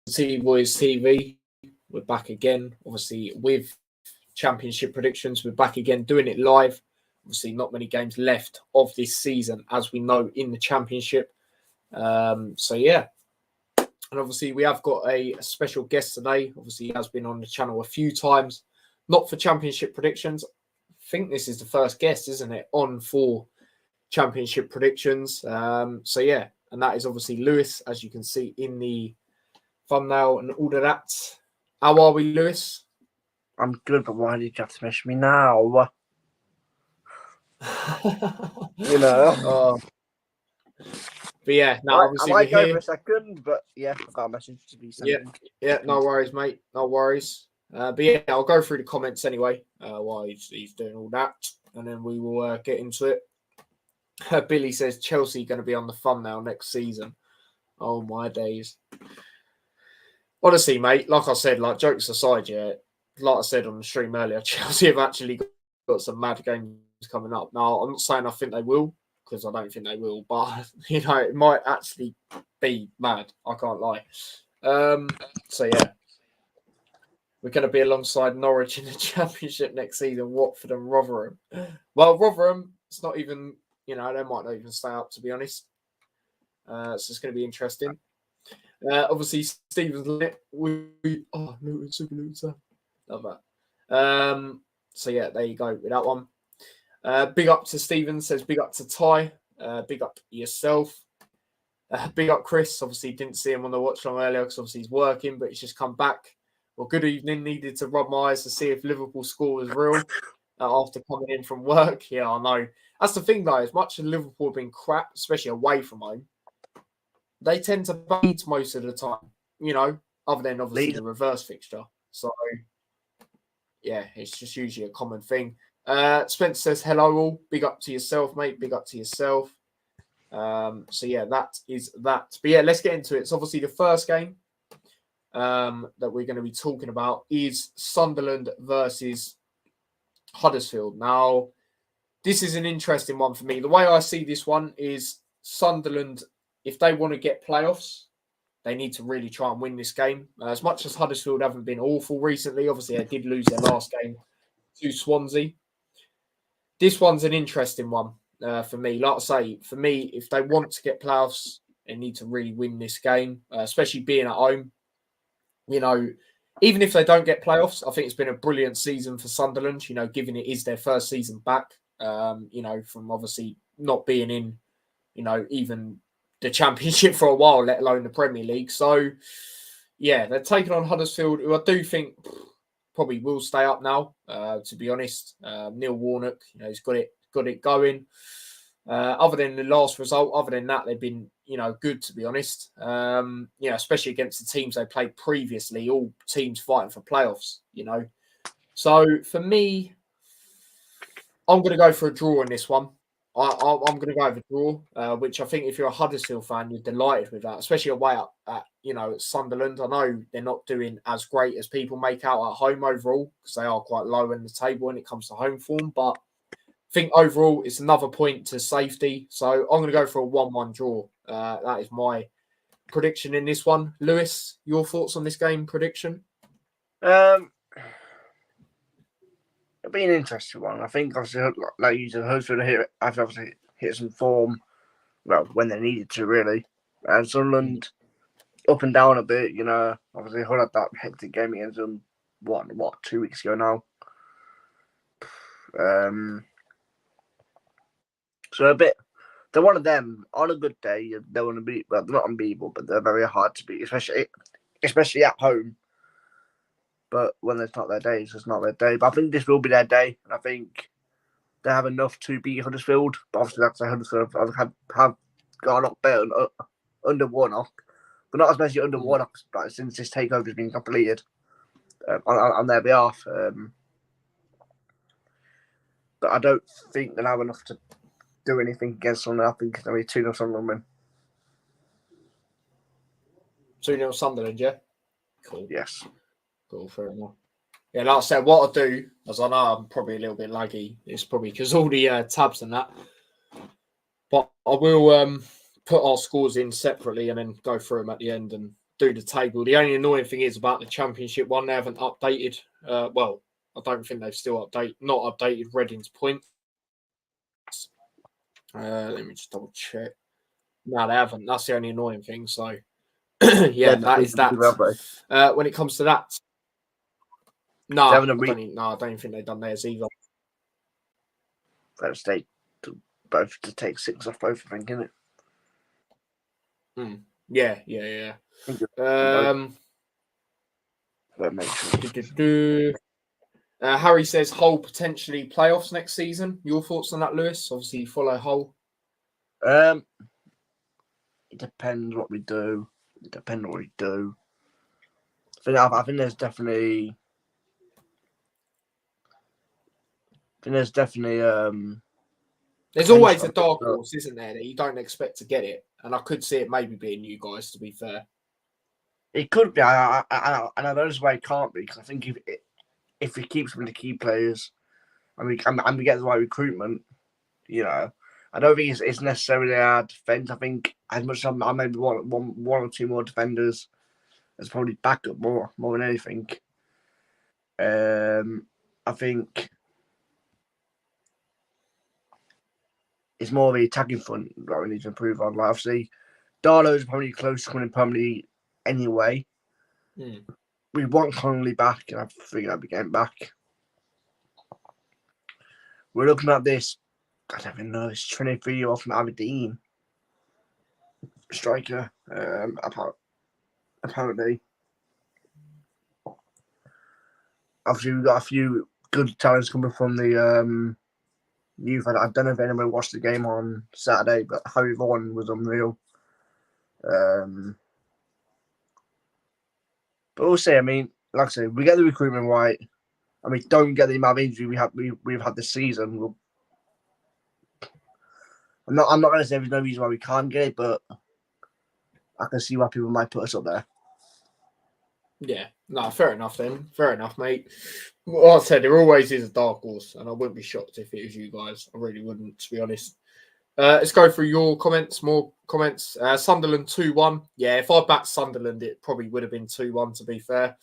T-Boys TV. We're back again, obviously, with championship predictions. We're back again doing it live. Obviously, not many games left of this season, as we know, in the championship. So, yeah. And obviously, we have got a special guest today. Obviously, he has been on the channel a few times, not for championship predictions. I think this is the first guest, isn't it, on for championship predictions. So, yeah. And that is obviously Lewis, as you can see in the thumbnail and all of that. How are we, Lewis? I'm good, but why did you have to mention me now? But yeah, no, obviously I might we're go here. for a second, but yeah, I've got a message to be sending. Yeah, no worries, mate. No worries. But yeah, I'll go through the comments anyway while he's doing all that, and then we will get into it. Billy says Chelsea going to be on the thumbnail next season. Oh my days. Honestly, mate, like I said, like jokes aside, yeah, like I said on the stream earlier, Chelsea have actually got some mad games coming up. Now, I'm not saying I think they will, because I don't think they will, but you know, it might actually be mad. I can't lie. So yeah, we're going to be alongside Norwich in the Championship next season. Watford and Rotherham. Well, Rotherham, it's not even, you know, they might not even stay up, to be honest. So it's going to be interesting. Obviously, Stephen's lit. Super loser. Love that. So yeah, there you go with that one. Big up to Stephen, says big up to Ty. Big up yourself. Big up Chris. Obviously, didn't see him on the watch long earlier because obviously he's working, but he's just come back. Well, good evening. Needed to rub my eyes to see if Liverpool score was real after coming in from work. Yeah, I know. That's the thing, though. As much as Liverpool have been crap, especially away from home, they tend to beat most of the time, you know, other than obviously the reverse fixture. So, yeah, it's just usually a common thing. Spencer says, hello all. Big up to yourself, mate. Big up to yourself. So, yeah, that is that. But, yeah, let's get into it. It's obviously the first game that we're going to be talking about is Sunderland versus Huddersfield. Now, this is an interesting one for me. The way I see this one is Sunderland, if they want to get playoffs, they need to really try and win this game. As much as Huddersfield haven't been awful recently, obviously they did lose their last game to Swansea. This one's an interesting one for me. Like I say, for me, if they want to get playoffs, they need to really win this game, especially being at home. You know, even if they don't get playoffs, I think it's been a brilliant season for Sunderland, you know, given it is their first season back, you know, from obviously not being in, you know, even the Championship for a while, let alone the Premier League. So, yeah, they're taking on Huddersfield, who I do think probably will stay up now, to be honest. Neil Warnock, you know, he's got it going. Other than the last result, other than that, they've been, you know, good, to be honest. You know, especially against the teams they played previously, all teams fighting for playoffs, you know. So, for me, I'm going to go for a draw in this one. I'm going to go with a draw, which I think if you're a Huddersfield fan, you're delighted with that, especially away at you know, Sunderland. I know they're not doing as great as people make out at home overall because they are quite low in the table when it comes to home form. But I think overall it's another point to safety. So I'm going to go for a 1-1 draw. That is my prediction in this one. Lewis, your thoughts on this game prediction? It'll be an interesting one. I think, obviously, like you said, Huddersfield have obviously hit some form, well, when they needed to, really. And Sunderland, up and down a bit, you know. Obviously, Hull had that hectic game against them, what, 2 weeks ago now. So a bit, they're one of them. On a good day, they want to beat, well, they're not unbeatable, but they're very hard to beat, especially at home. But when it's not their day, it's just not their day. But I think this will be their day. And I think they have enough to beat Huddersfield. But obviously, that's Huddersfield have got a lot better under Warnock. But not especially under Warnock, but since this takeover has been completed on their behalf. But I don't think they'll have enough to do anything against Sunderland. I think they'll be 2-0 Sunderland win. 2-0 Sunderland, yeah? Cool. Yes. Cool, fair enough. Yeah, like I said, what I'll do, as I know I'm probably a little bit laggy, it's probably because all the tabs and that. But I will put our scores in separately and then go through them at the end and do the table. The only annoying thing is about the Championship one, they haven't updated. Well, I don't think they've still not updated Reading's points. Let me just double check. No, they haven't. That's the only annoying thing. So, yeah, that is that. When it comes to that, no, I don't even think they've done theirs either. State both to take 6 off both, I think, isn't it? Yeah. Harry says Hull potentially playoffs next season. Your thoughts on that, Lewis? Obviously, you follow Hull. It depends what we do. I think there's definitely. There's always a dark horse, isn't there, that you don't expect to get it, and I could see it maybe being you guys. To be fair, it could be. I know there's why it can't be, because I think if we keep some of the key players, and we get the right recruitment, I don't think it's necessarily our defence. I think as much as I maybe want one or two more defenders, as probably backup more than anything. I think it's more of the attacking front that we need to improve on. Like, obviously, Darlow's probably close to coming permanently anyway. We want Connolly back, and I think I'll be getting back. We're looking at this, I don't even know, it's 23-year-old from Aberdeen striker, apparently. Obviously, we've got a few good talents coming from the youth. I don't know if anyone watched the game on Saturday, but Harry Vaughan was unreal. But we'll see. I mean, like I say, we get the recruitment right, and we don't get the amount of injury we've had this season. I'm not going to say there's no reason why we can't get it, but I can see why people might put us up there. Yeah, no, fair enough then. Fair enough, mate. Well, like I said, there always is a dark horse, and I wouldn't be shocked if it was you guys. I really wouldn't, to be honest. Let's go through your comments, more comments. Sunderland 2-1. Yeah, if I backed Sunderland, it probably would have been 2-1, to be fair.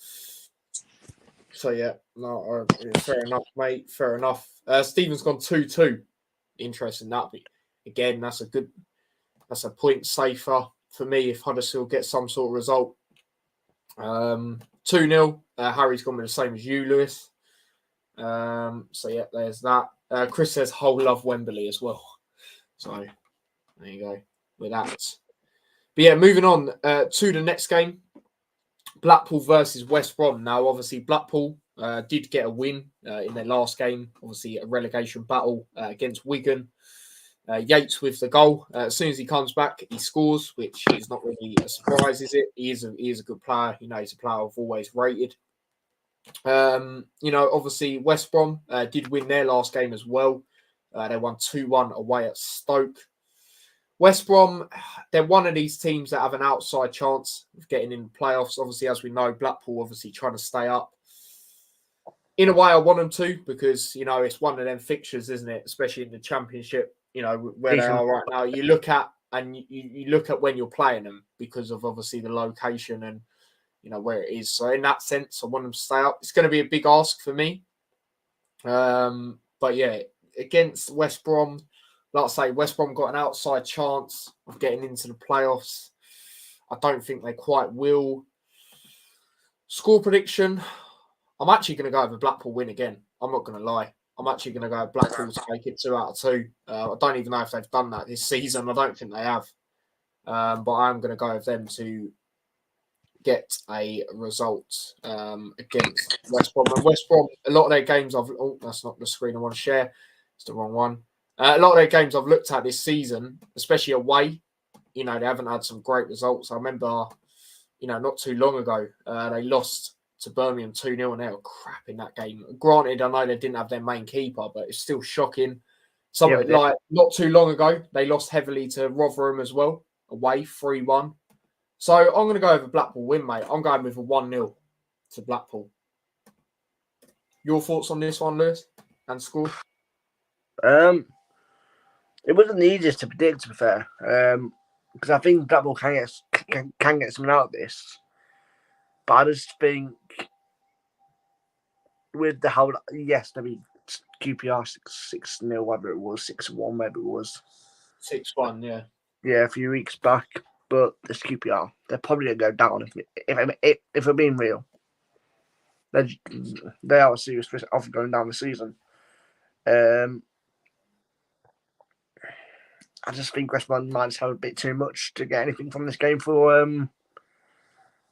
So, yeah, no, fair enough, mate. Fair enough. Stephen's gone 2-2. Interesting that. But again, that's a point safer for me if Huddersfield gets some sort of result. 2-0. Harry's gone with the same as you, Lewis. So yeah, there's that. Chris says Hull love Wembley as well. So there you go with that. But yeah, moving on to the next game. Blackpool versus West Brom. Now, obviously, Blackpool did get a win in their last game. Obviously, a relegation battle against Wigan. Yates with the goal. As soon as he comes back, he scores, which is not really a surprise, is it? He is a good player. He's a player I've always rated. Obviously, West Brom did win their last game as well. They won 2-1 away at Stoke. West Brom, they're one of these teams that have an outside chance of getting in the playoffs. Obviously, as we know, Blackpool obviously trying to stay up. In a way, I want them to, because, it's one of them fixtures, isn't it? Especially in the Championship. Where they are right now, you look at when you're playing them, because of obviously the location and where it is. So in that sense, I want them to stay up. It's going to be a big ask for me. But yeah, against West Brom, like I say, West Brom got an outside chance of getting into the playoffs. I don't think they quite will. Score prediction, I'm actually going to go with a Blackpool win again. I'm not going to lie. I'm actually going to go Blackpool to make it 2 out of 2. I don't even know if they've done that this season. I don't think they have. But I'm going to go with them to get a result against West Brom. And West Brom, a lot of their games that's not the screen I want to share. It's the wrong one. A lot of their games I've looked at this season, especially away, they haven't had some great results. I remember, not too long ago, they lost to Birmingham 2-0, and they were crap in that game. Granted, I know they didn't have their main keeper, but it's still shocking. Not too long ago, they lost heavily to Rotherham as well, away 3-1. So I'm going to go with a Blackpool win, mate. I'm going with a 1-0 to Blackpool. Your thoughts on this one, Lewis, and score? It wasn't the easiest to predict, to be fair, because I think Blackpool can get something out of this. But I just think with the whole, yes, I mean, QPR 6-0, whatever it was, 6-1, whatever it was. 6-1, yeah. Yeah, a few weeks back. But this QPR, they're probably going to go down if we're being real. They are a serious risk of going down the season. I just think West Brom might just have a bit too much to get anything from this game for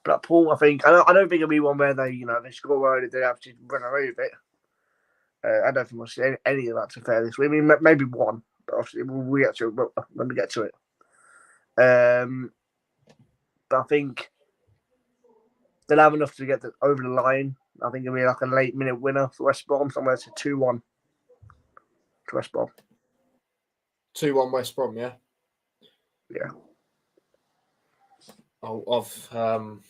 Blackpool. I don't think it'll be one where they score early, they have to run away with it. I don't think we'll see any of that to fair this week. I mean, maybe one, but obviously we'll get to it when we get to it. But I think they'll have enough to get over the line. I think it'll be like a late minute winner for West Brom, somewhere to 2-1 to West Brom. 2-1 West Brom, yeah? Yeah. I've done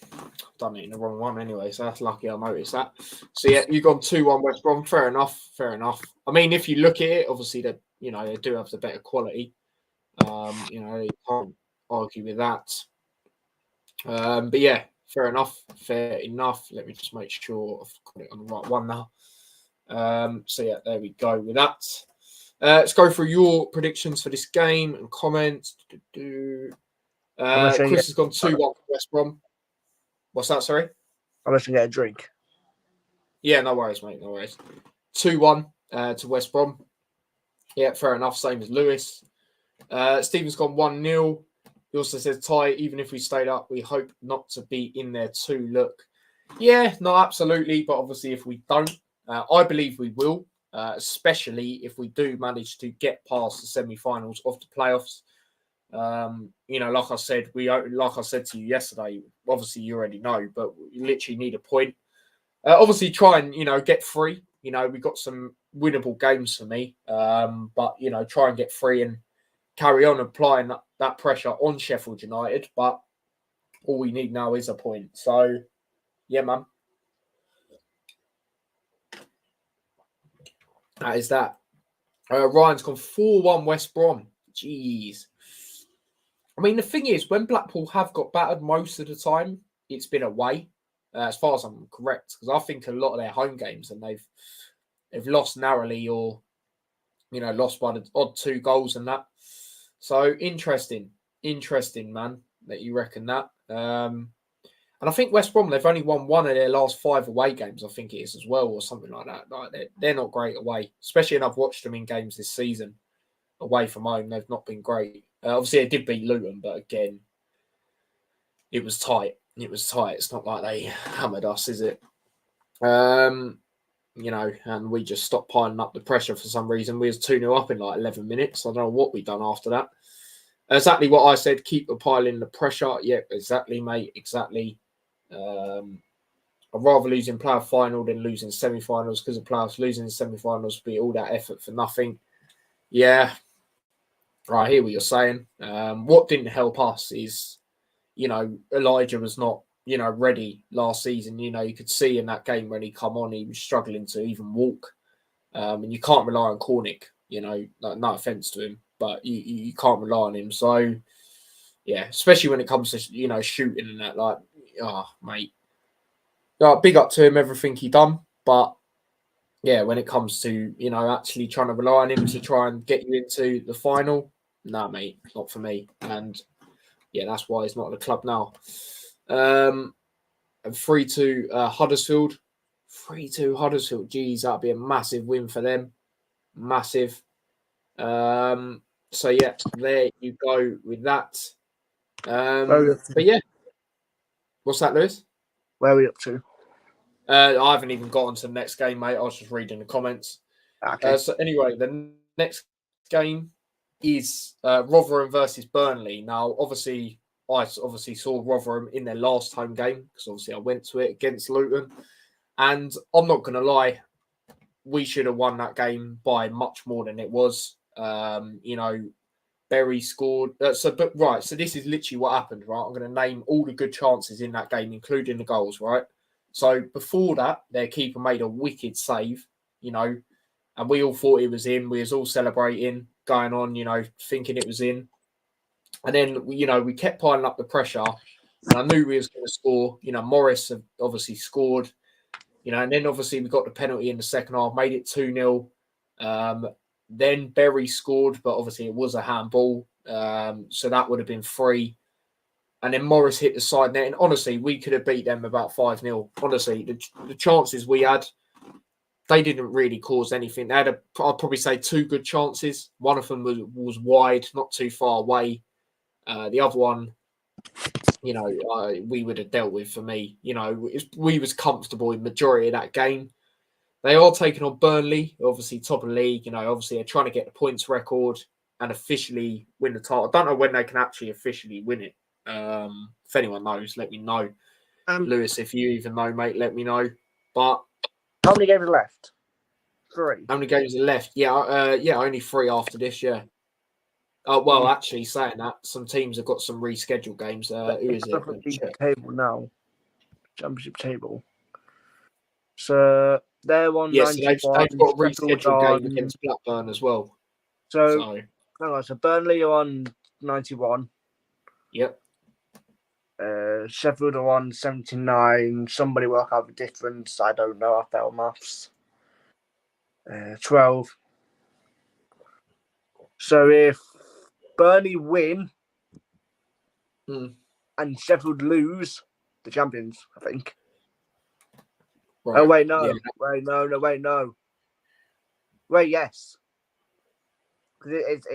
it in the wrong one anyway, so that's lucky I noticed that. So yeah, you've gone 2-1 West Brom. Fair enough. I mean, if you look at it, obviously they do have the better quality. You can't argue with that. But yeah, fair enough. Let me just make sure I've got it on the right one now. So yeah, there we go with that. Let's go through your predictions for this game and comments. Chris has gone 2-1 for West Brom. What's that, sorry? I'm just going to get a drink. Yeah, no worries, mate. No worries. 2-1 to West Brom. Yeah, fair enough. Same as Lewis. Stephen's gone 1-0. He also says, tie, even if we stayed up, we hope not to be in there too. Look. Yeah, no, absolutely. But obviously, if we don't, I believe we will, especially if we do manage to get past the semi-finals of the playoffs. Like I said to you yesterday, obviously you already know, but you literally need a point. Obviously try and, get free. We've got some winnable games for me. But, try and get free and carry on applying that pressure on Sheffield United. But all we need now is a point. So, yeah, man. That is that. Ryan's gone 4-1 West Brom. Jeez. I mean, the thing is, when Blackpool have got battered most of the time, it's been away, as far as I'm correct. Because I think a lot of their home games, and they've lost narrowly or, lost by the odd 2 goals and that. So, interesting, man, that you reckon that. And I think West Brom, they've only won 1 of their last 5 away games, I think it is as well, or something like that. Like they're not great away, especially, and I've watched them in games this season. Away from home, they've not been great. Obviously, they did beat Luton, but again, it was tight. It's not like they hammered us, is it? And we just stopped piling up the pressure for some reason. We was 2-0 up in like 11 minutes. I don't know what we done after that. Exactly what I said, keep piling the pressure. Yeah, exactly, mate, exactly. I'd rather lose in playoff final than losing semi-finals, because of playoffs, losing in semi-finals would be all that effort for nothing. Yeah, I hear what you're saying. What didn't help us is, Elijah was not, ready last season. You could see in that game when he come on, he was struggling to even walk. And you can't rely on Cornick, no offence to him, but you can't rely on him. So, yeah, especially when it comes to, shooting and that, like, mate. Big up to him, everything he done. But, yeah, when it comes to, actually trying to rely on him to try and get you into the final, nah, mate, not for me. And, yeah, that's why he's not at the club now. And 3-2 Huddersfield. 3-2 Huddersfield. Geez, that'd be a massive win for them. Massive. So, yeah, there you go with that. But, yeah. What's that, Lewis? Where are we up to? I haven't even got on to the next game, mate. I was just reading the comments. Okay. So, anyway, the next game is Rotherham versus Burnley. Now, obviously, I saw Rotherham in their last home game, because obviously I went to it against Luton. And I'm not going to lie, we should have won that game by much more than it was. Berry scored. So this is literally what happened, right? I'm going to name all the good chances in that game, including the goals, right? So before that, their keeper made a wicked save, and we all thought it was in. We was all celebrating, going on, thinking it was in. And then, we kept piling up the pressure. And I knew we was going to score. Morris have obviously scored. And then obviously we got the penalty in the second half, made it 2-0. Then Berry scored, but obviously it was a handball. So that would have been 3. And then Morris hit the side net. And honestly, we could have beat them about 5-0. Honestly, the chances we had, they didn't really cause anything. They had, I'd probably say, 2 good chances. One of them was wide, not too far away. The other one, we would have dealt with for me. We was comfortable in majority of that game. They are taking on Burnley, obviously top of the league. Obviously they're trying to get the points record and officially win the title. I don't know when they can actually officially win it. If anyone knows, let me know. Lewis, if you even know, mate, let me know. But how many games are left? 3. How many games are left? Yeah, only 3 after this. Yeah. Well, actually, saying that, some teams have got some rescheduled games. Who is it? The table now, Championship table. So they're on 91. So they've got a rescheduled game against Blackburn as well. So Burnley are on 91. Yep. Sheffield are on 79. Somebody work out the difference. I don't know. I failed maths. 12. So if Burnley win and Sheffield lose, the champions, I think. Right. Oh wait, no. Yeah. Wait, no. Wait, yes. Because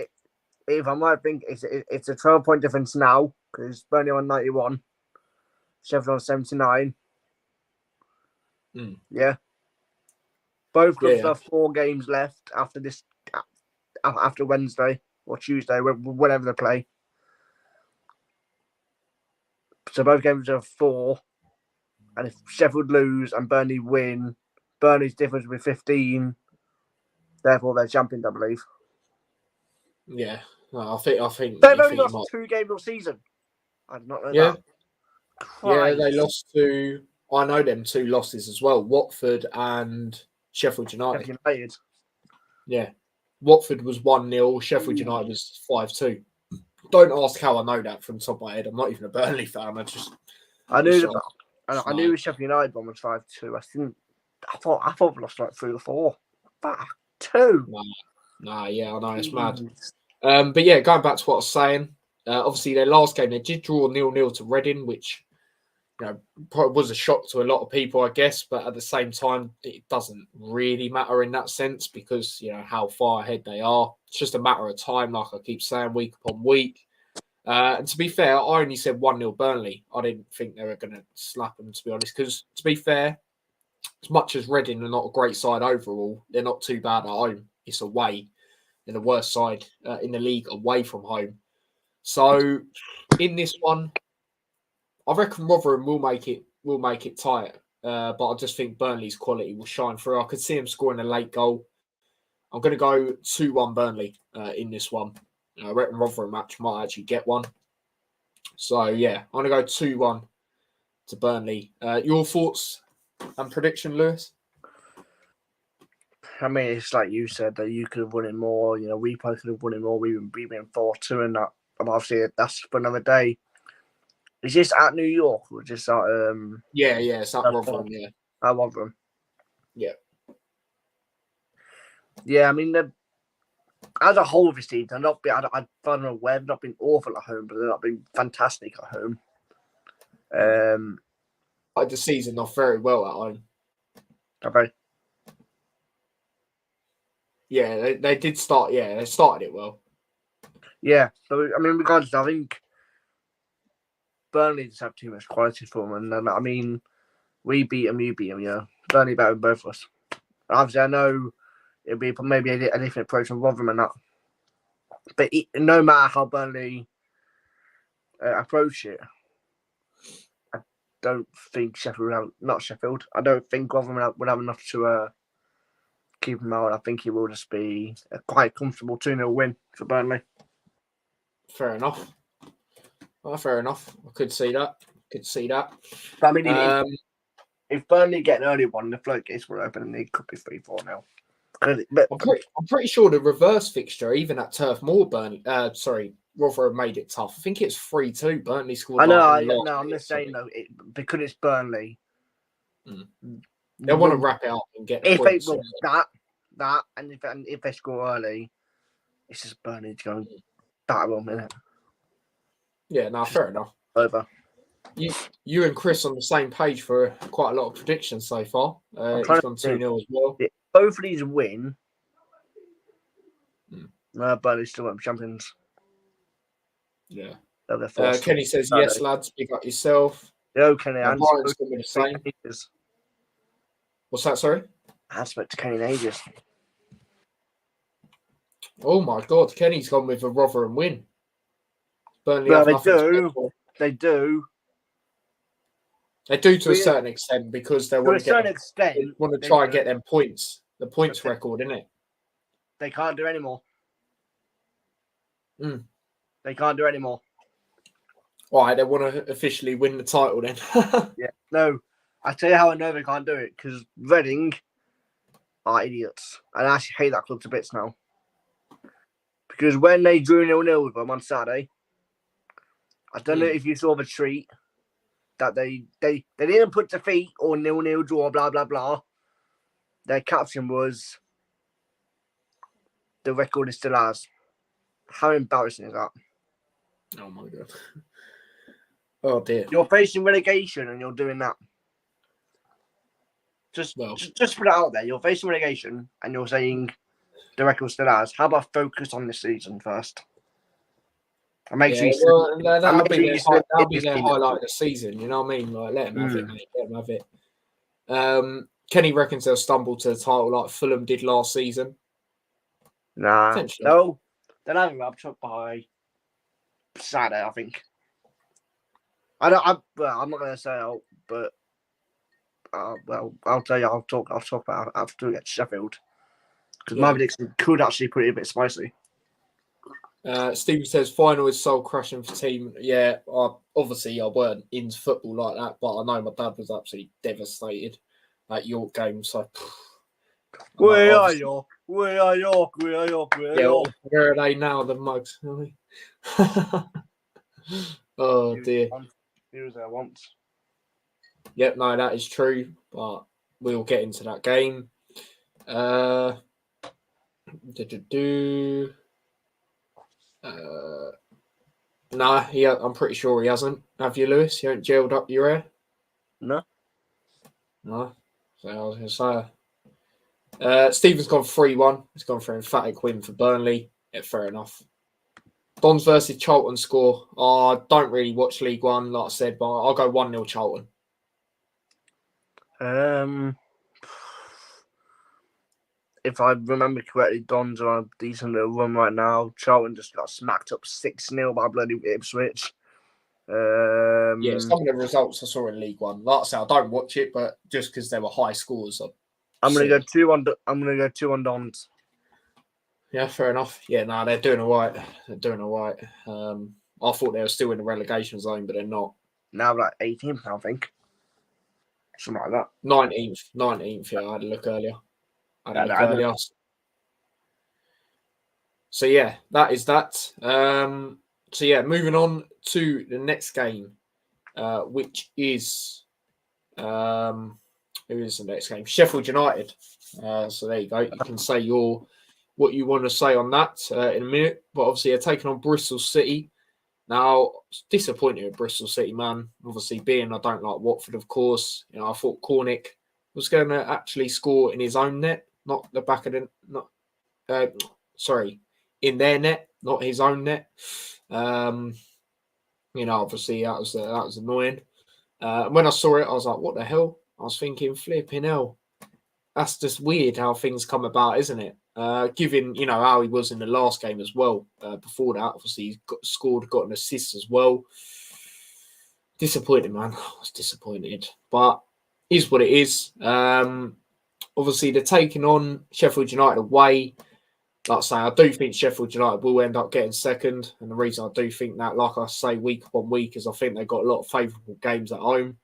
if I'm right, I think it's a 12-point difference now because Burnley on 91, Sheffield on 79. Yeah. Both clubs have 4 games left after this, after Wednesday or Tuesday, whenever they play. So both games are 4. And if Sheffield lose and Burnley win, Burnley's difference will be 15. Therefore, they're champions, I believe. Yeah, I think they've only lost 2 games all season. I did not know that. Yeah, they lost to. I know them 2 losses as well: Watford and Sheffield United. Yeah, Watford was 1-0. Sheffield United was 5-2. Don't ask how I know that from the top of my head. I'm not even a Burnley fan. I knew Sheffield United one was 5-2. I thought we lost like 3 or 4. 2. Nah, yeah, I know it's mad. But yeah, going back to what I was saying, obviously their last game they did draw 0-0 to Reading, which probably was a shock to a lot of people, I guess. But at the same time, it doesn't really matter in that sense because how far ahead they are. It's just a matter of time, like I keep saying, week upon week. And to be fair, I only said 1-0 Burnley. I didn't think they were going to slap them, to be honest. Because to be fair, as much as Reading are not a great side overall, they're not too bad at home. It's away. They're the worst side in the league away from home. So in this one, I reckon Rotherham will make it tight. But I just think Burnley's quality will shine through. I could see him scoring a late goal. I'm going to go 2-1 Burnley in this one. I reckon Rotherham match might actually get one. So yeah, I'm going to go 2-1 to Burnley. Your thoughts and prediction, Lewis? I mean, it's like you said that you could have won it more. We probably could have won it more. We've been 4-2 and that. Obviously, that's for another day. Is this at New York or just at? Yeah, it's at Rotherham. Yeah, at Rotherham. Yeah. Yeah, I mean, as a whole, this team, I don't know where they've not been awful at home, but they've not been fantastic at home. The season off very well at home. Okay. Yeah, they did start. Yeah, they started it well. Yeah, so I mean, regardless, I think Burnley just have too much quality for them, and I mean, we beat them, you beat them. Yeah, Burnley better than both of us. Obviously, I know it'll be maybe a different approach from Rotherham and that, but no matter how Burnley approach it, I don't think I don't think Rotherham would have enough to keep him out. I think it will just be a quite comfortable 2-0 win for Burnley. Fair enough. Well, fair enough. I could see that. But I mean, if Burnley get an early one, the floodgates will open and it could be 3-4 now. I'm pretty sure the reverse fixture, even at Turf Moor, Rotherham made it tough. I think it's 3-2. Burnley scored. I know. Like, I'm just saying though, because it's Burnley. They want to wrap it up and get the if points. They, that, and if they score early, it's just Burnley to go and batter them, isn't it? Yeah, no, fair enough. Over. You and Chris on the same page for quite a lot of predictions so far. He's gone 2-0 as well. Yeah, both of these win. Burnley still won't be champions. Yeah. Kenny says, yes, lads, big up yourself. Yo, Kenny. Brian's going to be the same. What's that, sorry? I haven't spoken to Kenny in ages. Oh, my God. Kenny's gone with a Rotherham win. Burnley Well, They do to a certain extent because they want to try and get them points. The points record, isn't it? They can't do anymore. They can't do anymore. All right, they want to officially win the title then. Yeah. No, I tell you how I know they can't do it, because Reading are idiots. And I actually hate that club to bits now. Because when they drew 0-0 with them on Saturday, I don't know if you saw the tweet that they didn't put defeat or 0-0 draw, blah, blah, blah. Their caption was, the record is still ours. How embarrassing is that? Oh, my God. Oh, dear. You're facing relegation and you're doing that. Just put it out there. You're facing relegation and you're saying the record's still ours. How about focus on this season first? And make sure that'll be their highlight of the season. You know what I mean? Like, let them have it, mate. Let them have it. Kenny reckons they'll stumble to the title like Fulham did last season. Nah. No. They'll have him up by Saturday, I think. I'm not going to say out, but I'll tell you. I'll talk about it after we get to Sheffield, because my prediction could actually be a bit spicy. Stephen says final is soul crushing for team. Yeah, obviously I weren't into football like that, but I know my dad was absolutely devastated at York game. So Where are York? Where are York? Where are they now? The mugs. Oh dear. He was there once. Yep, no, that is true, but we'll get into that game. I'm pretty sure he hasn't. Have you, Lewis? You haven't gelled up your hair? No. So I was going to say. Stephen's gone 3-1. He's gone for an emphatic win for Burnley. Yeah, fair enough. Dons versus Charlton score. I don't really watch League One, like I said, but I'll go 1-0 Charlton. If I remember correctly, Dons are on a decent little run right now. Charlton just got smacked up 6-0 by bloody Ipswich. Yeah, some of the results I saw in League One. Like I say, I don't watch it, but just because they were high scores, I'm gonna go 2-1. I'm gonna go 2-1 Dons. Yeah, fair enough. Yeah, no, they're doing all right. They're doing all right. I thought they were still in the relegation zone, but they're not. Now like 18th, I think. Something like that. 19th. Yeah, I had a look earlier. So yeah, that is that. So yeah, moving on to the next game, which is who is the next game? Sheffield United. So there you go. You can say what you want to say on that in a minute. But obviously, they're taking on Bristol City. Now, disappointed with Bristol City, man. Obviously, being I don't like Watford, of course. You know, I thought Cornick was going to actually score in his own net, not the back of the in their net, not his own net. You know, obviously that was annoying. When I saw it, I was like, "What the hell?" I was thinking, "Flipping hell." That's just weird how things come about, isn't it? Given, you know, how he was in the last game as well. Before that, obviously, he's got an assist as well. Disappointed, man. I was disappointed. But is what it is. Obviously, they're taking on Sheffield United away. Like I say, I do think Sheffield United will end up getting second. And the reason I do think that, like I say, week upon week, is I think they've got a lot of favourable games at home.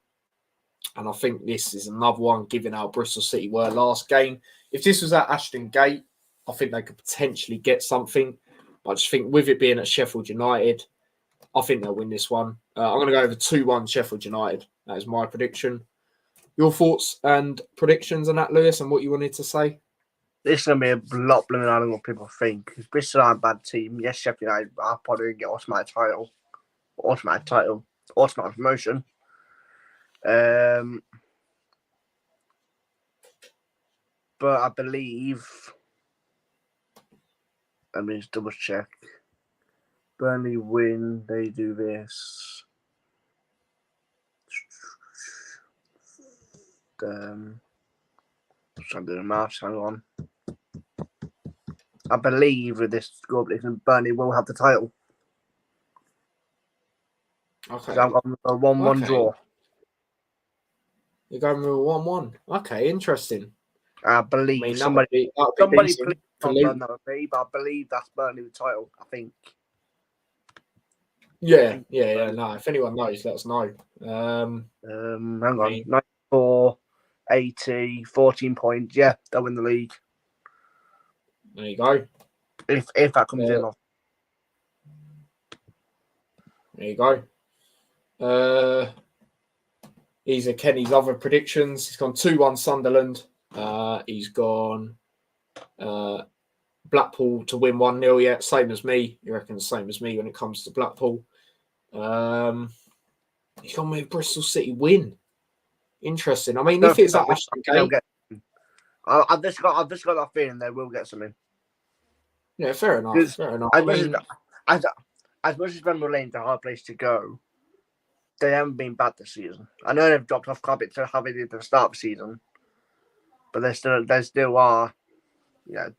And I think this is another one, given how Bristol City were last game. If this was at Ashton Gate, I think they could potentially get something. But I just think with it being at Sheffield United, I think they'll win this one. I'm going to go over 2-1 Sheffield United. That is my prediction. Your thoughts and predictions on that, Lewis, and what you wanted to say? This is going to be a lot blooming out of what people think. Because Bristol are a bad team. Yes, Sheffield United are probably going to get automatic promotion. But I believe, let me just double check. Burnley win, they do this. I'm trying to do the maths, hang on. I believe with this score prediction, Burnley will have the title. Okay. So I've got a 1-1 draw. You're going with a 1-1. Okay, interesting. I believe I mean, somebody please confirm that with me, but I believe that's Burnley with the title, I think. Yeah. No, if anyone knows, let us know. Hang on. 94, 80, 14 points. Yeah, they'll win the league. There you go. If that comes in. There you go. These are Kenny's other predictions. He's gone 2-1 Sunderland. He's gone Blackpool to win 1-0. Yeah, same as me. You reckon the same as me when it comes to Blackpool. He's gone with Bristol City win. Interesting. I mean, if it's at Ashton Gate, I've just got that feeling they will get something. Yeah, fair enough. As much as Bramall Lane's a hard place to go, they haven't been bad this season. I know they've dropped off quite a bit to how they did at the start of the season, but they still are,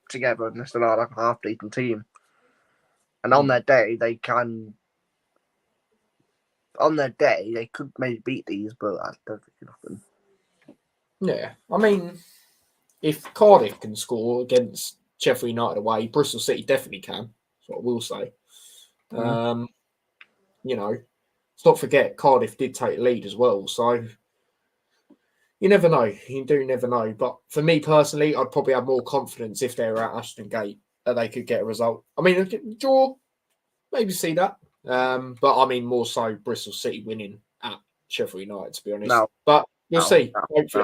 together, and they still are like a half decent team. And on their day, they can. On their day, they could maybe beat these, but I don't think it'll happen. Yeah, I mean, if Cardiff can score against Sheffield United away, Bristol City definitely can. That's what I will say. Let's not forget Cardiff did take the lead as well, so you never know. You do never know. But for me personally, I'd probably have more confidence if they were at Ashton Gate that they could get a result. I mean, draw, maybe see that. But I mean, more so Bristol City winning at Sheffield United, to be honest. No. But we'll see.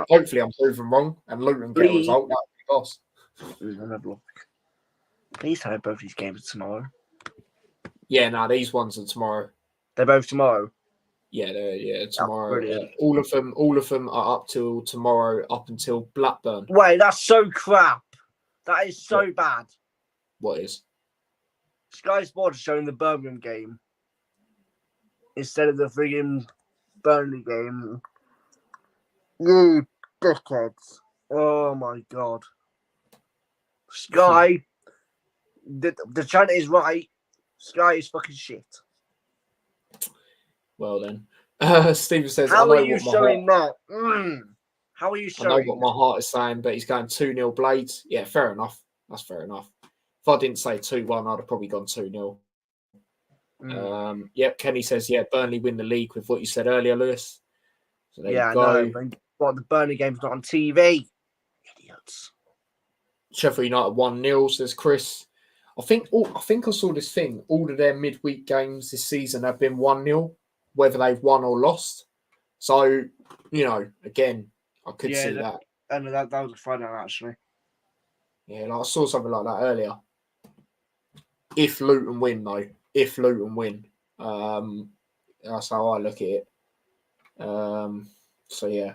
Hopefully, I'm proven wrong and Luton get a result. That would be boss. Please tell me both these games are tomorrow. Yeah, no, these ones are tomorrow. They're both tomorrow. Yeah, tomorrow. All of them are up till tomorrow, up until Blackburn. Wait, that's so crap. That is so bad. What is? Sky Sports are showing the Birmingham game instead of the friggin' Burnley game. You dickheads. Oh my god. Sky, the chant is right. Sky is fucking shit. Well then. Stephen says, How are you showing that? How are you showing I know what my heart is saying, but he's going 2-0 Blades. Yeah, fair enough. That's fair enough. If I didn't say 2-1, I'd have probably gone 2-0. Kenny says, Burnley win the league with what you said earlier, Lewis. So there you go. I know. But the Burnley game's not on TV. Idiots. Sheffield United 1-0, says Chris. I think I saw this thing. All of their midweek games this season have been 1-0, whether they've won or lost. So, again, I could see that. And that was a Friday night, actually. Yeah, I saw something like that earlier. If Luton win, though. If Luton win. That's how I look at it. So, yeah.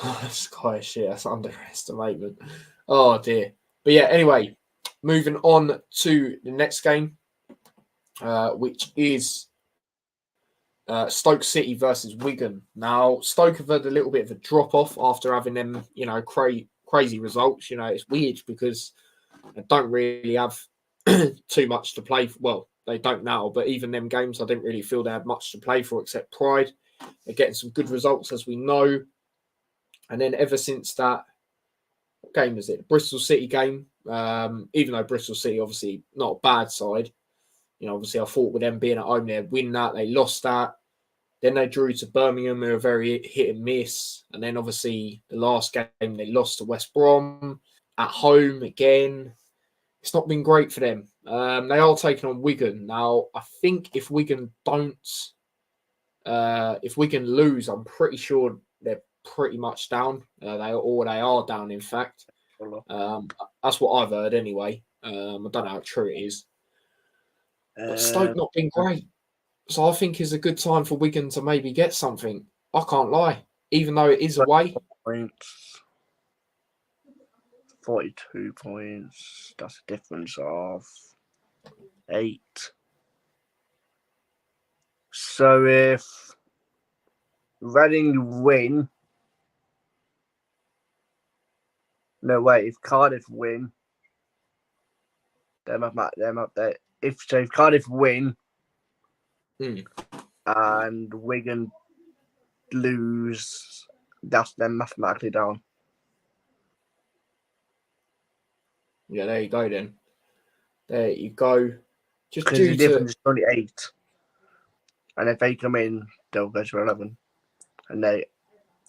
That's quite shit. That's underestimation. Oh, dear. But, yeah, anyway. Moving on to the next game, which is Stoke City versus Wigan. Now, Stoke have had a little bit of a drop-off after having them, crazy results. It's weird because they don't really have too much to play for. Well, they don't now, but even them games, I didn't really feel they had much to play for except pride. They're getting some good results, as we know. And then ever since that, what game is it? Bristol City game. Even though Bristol City, obviously, not a bad side. Obviously, I thought with them being at home, they'd win that. They lost that. Then they drew to Birmingham, who are very hit and miss. And then, obviously, the last game, they lost to West Brom at home again. It's not been great for them. They are taking on Wigan. Now, I think if Wigan lose, I'm pretty sure they're pretty much down. They are down, in fact. That's what I've heard anyway. I don't know how true it is. But Stoke not been great. So I think it's a good time for Wigan to maybe get something. I can't lie. Even though it is away. Points. 42 points. That's a difference of 8. So if Reading win, no wait, if Cardiff win, they're up there. If Cardiff win and Wigan lose, that's them mathematically down. Yeah, there you go then. There you go. Just because the difference is only 8, and if they come in, they'll go to 11, and and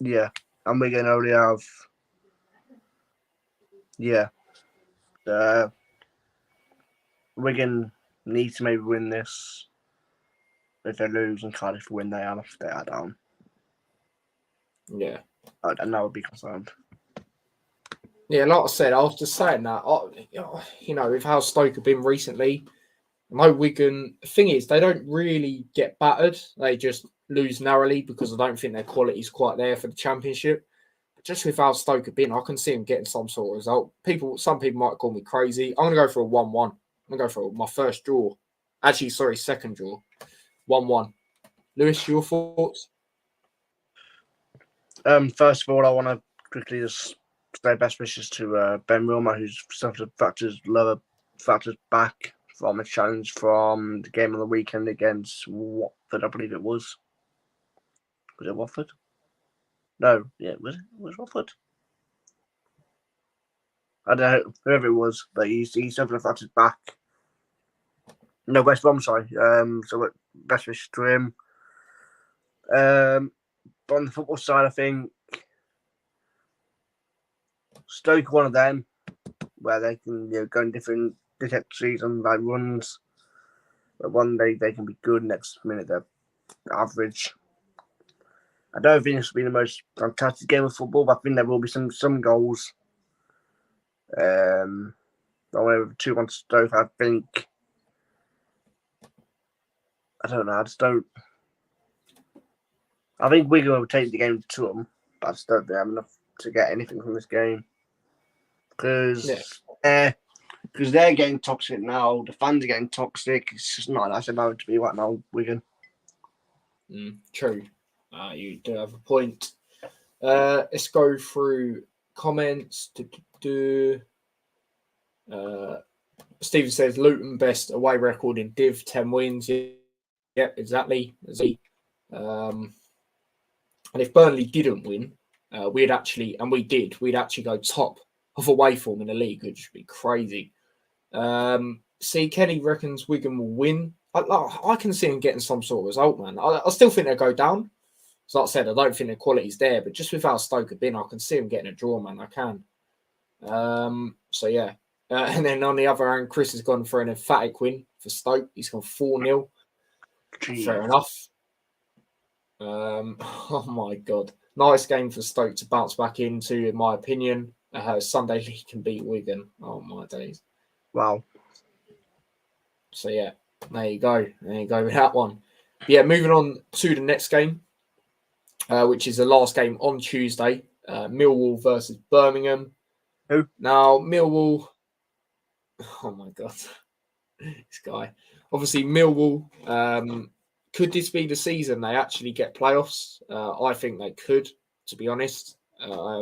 we're gonna only have Wigan need to maybe win this. If they lose and Cardiff win, they are down. Yeah, and that would be confirmed. Yeah, like I said, after saying that, with how Stoke have been recently, no Wigan. The thing is, they don't really get battered. They just lose narrowly because I don't think their quality is quite there for the Championship. But just with how Stoke have been, I can see them getting some sort of result. Some people might call me crazy. I'm going to go for a 1-1. I'm going to go for my first draw. Actually, sorry, second draw. 1-1. Lewis, your thoughts? First of all, I want to quickly just say best wishes to Ben Wilmer, who's suffered lower fractures back from a challenge from the game on the weekend against Watford, I believe it was. Was it Watford? No, yeah, was it? Was it Watford? I don't know, whoever it was, but he suffered a fractured back. No, West Brom, sorry. So best wishes to him. On the football side, I think Stoke one of them where they can go in different trajectories and like runs. But one day they can be good, next minute they're average. I don't think this will be the most fantastic game of football, but I think there will be some goals. I went 2-1 Stoke, I think. I don't know, I think Wigan will take the game to them, but I just don't think they have enough to get anything from this game. Because they're getting toxic now. The fans are getting toxic. It's just not a nice environment to be right now, Wigan. True. You do have a point. Let's go through comments. Stephen says Luton best away record in Div, 10 wins. Yep, exactly. And if Burnley didn't win, we'd actually go top of away form in the league, which would be crazy. See, Kenny reckons Wigan will win. I can see him getting some sort of result, man. I still think they'll go down. So like I said, I don't think their quality's there, but just with how Stoke have been, I can see him getting a draw, man. I can. So yeah. And then on the other hand, Chris has gone for an emphatic win for Stoke. He's gone 4-0. Fair enough. Oh my God. Nice game for Stoke to bounce back into, in my opinion. Sunday League can beat Wigan. Oh my days. Wow. So yeah, there you go. There you go with that one. But yeah, moving on to the next game, which is the last game on Tuesday. Millwall versus Birmingham. Who? Now, Millwall. Oh my God. This guy. Obviously, Millwall. Could this be the season they actually get playoffs? I think they could, to be honest.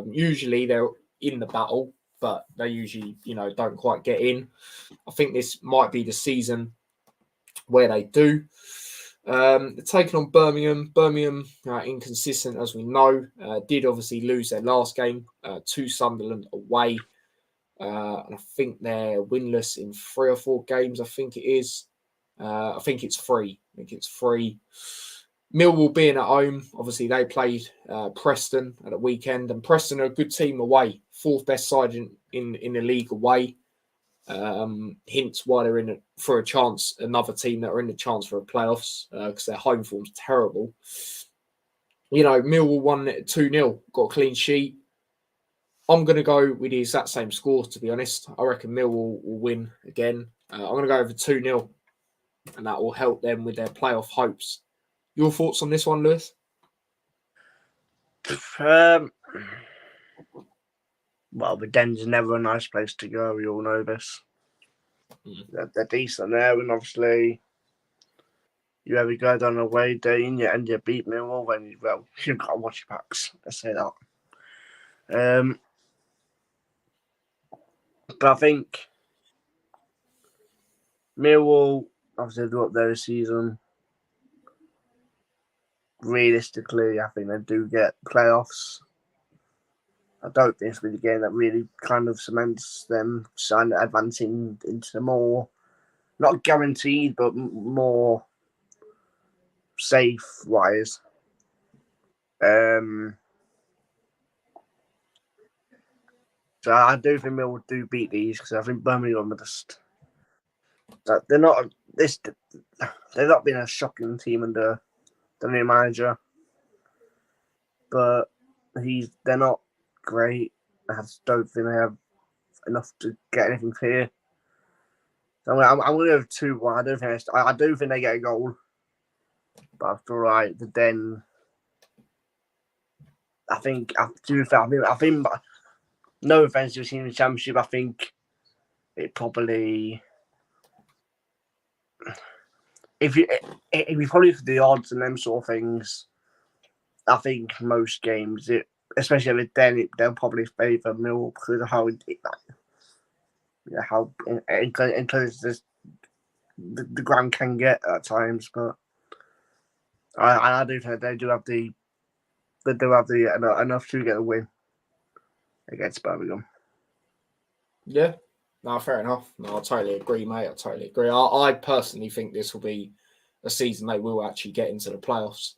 Usually they're in the battle, but they usually, don't quite get in. I think this might be the season where they do. They're taking on Birmingham. Birmingham, inconsistent as we know, did obviously lose their last game to Sunderland away. And I think they're winless in 3 or 4 games, I think it is. I think it's 3. Millwall being at home, obviously they played Preston at the weekend, and Preston are a good team away, 4th best side in the league away. Hints why they're in for a chance, another team that are in the chance for a playoffs because their home form's terrible. Millwall won it 2-0, got a clean sheet. I'm going to go with the exact same score, to be honest. I reckon Millwall will win again. I'm going to go over 2-0, and that will help them with their playoff hopes. Your thoughts on this one, Lewis? Well, the Den's never a nice place to go. We all know this. They're decent there, and obviously, you ever go down a away day and you beat Millwall, you've got to watch your backs. Let's say that. But I think Millwall, obviously, they're up there this season. Realistically, I think they do get playoffs. I don't think it's really a game that really kind of cements them advancing into more, not guaranteed, but more safe-wise. So I do think Millwall do beat these because I think Birmingham are just they're not they've not been a shocking team under the new manager, but they're not great. I just don't think they have enough to get anything clear. So I'm going to go 2-1. I do think they get a goal, but I feel like the Den. I think no offense to the team in the Championship, I think it probably. If you probably for the odds and them sort of things, I think most games, especially with Den, they'll probably favour Millwall because of how close the ground can get at times. But I do think they do have enough to get a win against Birmingham. Yeah. No, fair enough. No, I totally agree, mate. I totally agree. I personally think this will be a season they will actually get into the playoffs.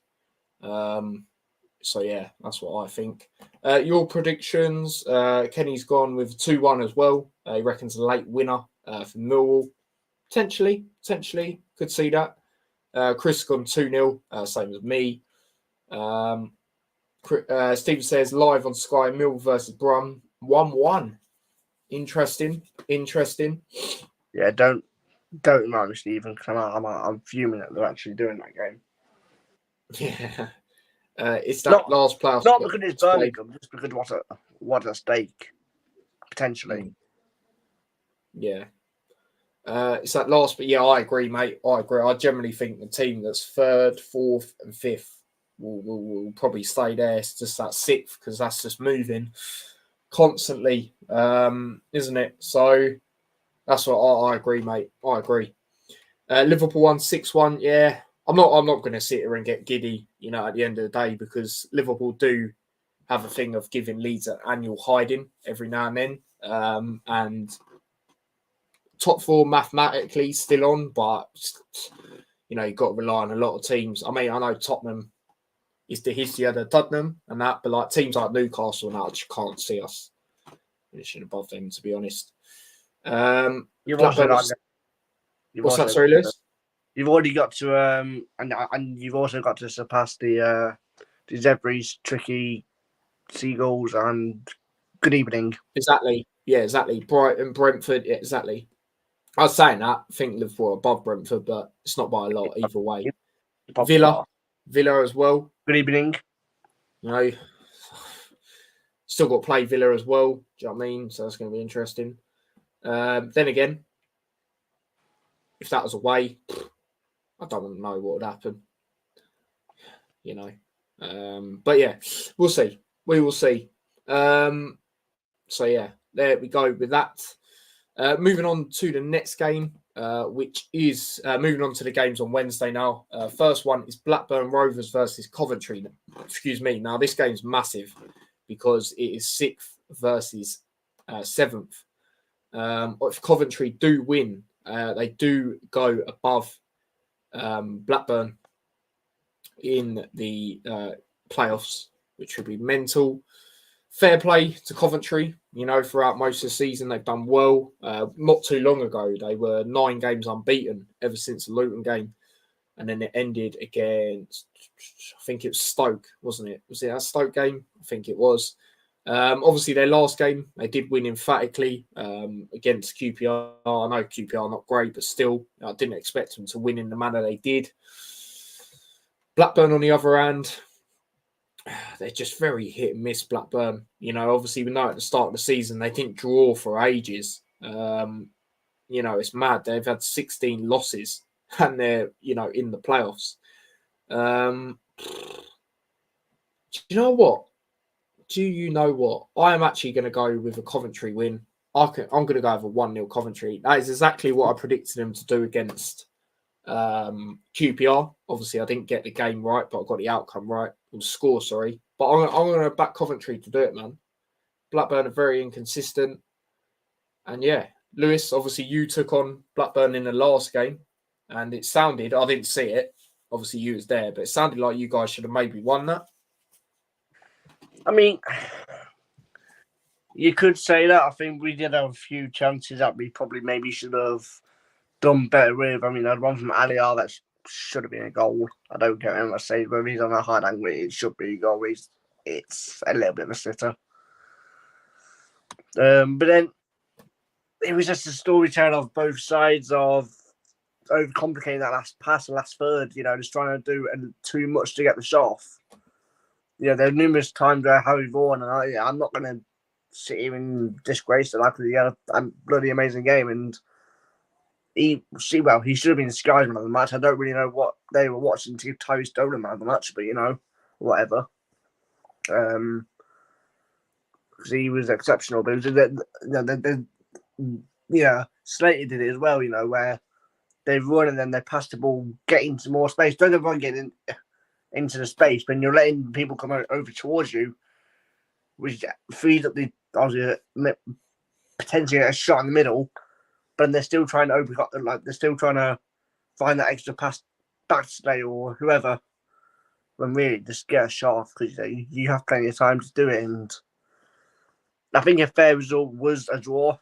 So, yeah, that's what I think. Your predictions, Kenny's gone with 2-1 as well. He reckons a late winner for Millwall. Potentially, could see that. Chris gone 2-0, same as me. Steve says live on Sky, Mill versus Brum, 1-1. Interesting. Yeah, don't remind me, Stephen, because I'm fuming that they're actually doing that game. Yeah, it's that last playoff. Not because it's Birmingham, just because what a stake potentially. Yeah, it's that last. But yeah, I agree, mate. I agree. I generally think the team that's third, fourth, and fifth will probably stay there. It's just that sixth because that's just moving constantly, isn't it? So that's what I agree, mate. I agree. Liverpool won 6-1. Yeah, I'm not going to sit here and get giddy, at the end of the day, because Liverpool do have a thing of giving Leeds an annual hiding every now and then, and top four mathematically still on, but you've got to rely on a lot of teams. I mean, I know Tottenham is the history of the Tottenham and that, but like teams like Newcastle and that, I just can't see us finishing above them, to be honest. What's that, sorry, Lewis? You've already got to and you've also got to surpass the Zebras, Tricky, Seagulls, and Good Evening. Exactly. Yeah, exactly. Brighton, Brentford, yeah, exactly. I was saying that. I think Liverpool are above Brentford, but it's not by a lot either way. Villa as well. Good Evening. Still got to play Villa as well. Do you know what I mean? So that's going to be interesting. Then again, if that was away, I don't know what would happen. But yeah, we'll see. We will see. So yeah, there we go with that. Moving on to the next game, which is moving on to the games on Wednesday now. First one is Blackburn Rovers versus Coventry. Excuse me. Now, this game's massive because it is 6th versus 7th. If Coventry do win, they do go above Blackburn in the playoffs, which would be mental. fair play to Coventry. Throughout most of the season, they've done well. Not too long ago, they were 9 games unbeaten ever since the Luton game. And then it ended against, I think it was Stoke, wasn't it? Was it that Stoke game? I think it was. Obviously, their last game, they did win emphatically against QPR. I know QPR not great, but still, I didn't expect them to win in the manner they did. Blackburn, on the other hand, they're just very hit and miss, Blackburn. Obviously, we know at the start of the season, they didn't draw for ages. It's mad. They've had 16 losses and they're, in the playoffs. Do you know what? I am actually going to go with a Coventry win. I'm going to go with a 1-0 Coventry. That is exactly what I predicted them to do against QPR. Obviously, I didn't get the game right, but I got the outcome right. Or the score, sorry. But I'm going to back Coventry to do it, man. Blackburn are very inconsistent. And yeah, Lewis, obviously you took on Blackburn in the last game. And it sounded, I didn't see it. Obviously you was there, but it sounded like you guys should have maybe won that. I mean, you could say that. I think we did have a few chances that we probably maybe should have done better with. I mean, I had one from Aliar that should have been a goal. I don't care what I say, but he's on a hard angle, it should be a goal. It's a little bit of a sitter. But then it was just a storytelling of both sides of overcomplicating that last pass, the last third, just trying to do too much to get the shot off. There are numerous times where Harry Vaughan, and I'm not going to sit here and disgrace it. He had a bloody amazing game, and he should have been the Sky's man of the match. I don't really know what they were watching to give Tyree Stolen man of the match, but whatever. Because he was exceptional. But it was Slater did it as well. Where they run and then they pass the ball, get into more space. Don't everyone get into the space when you're letting people come over towards you, which frees up the potentially a shot in the middle, but they're still trying to they're still trying to find that extra pass back to Slay or whoever. When really just get a shot off because you have plenty of time to do it. And I think a fair result was a draw.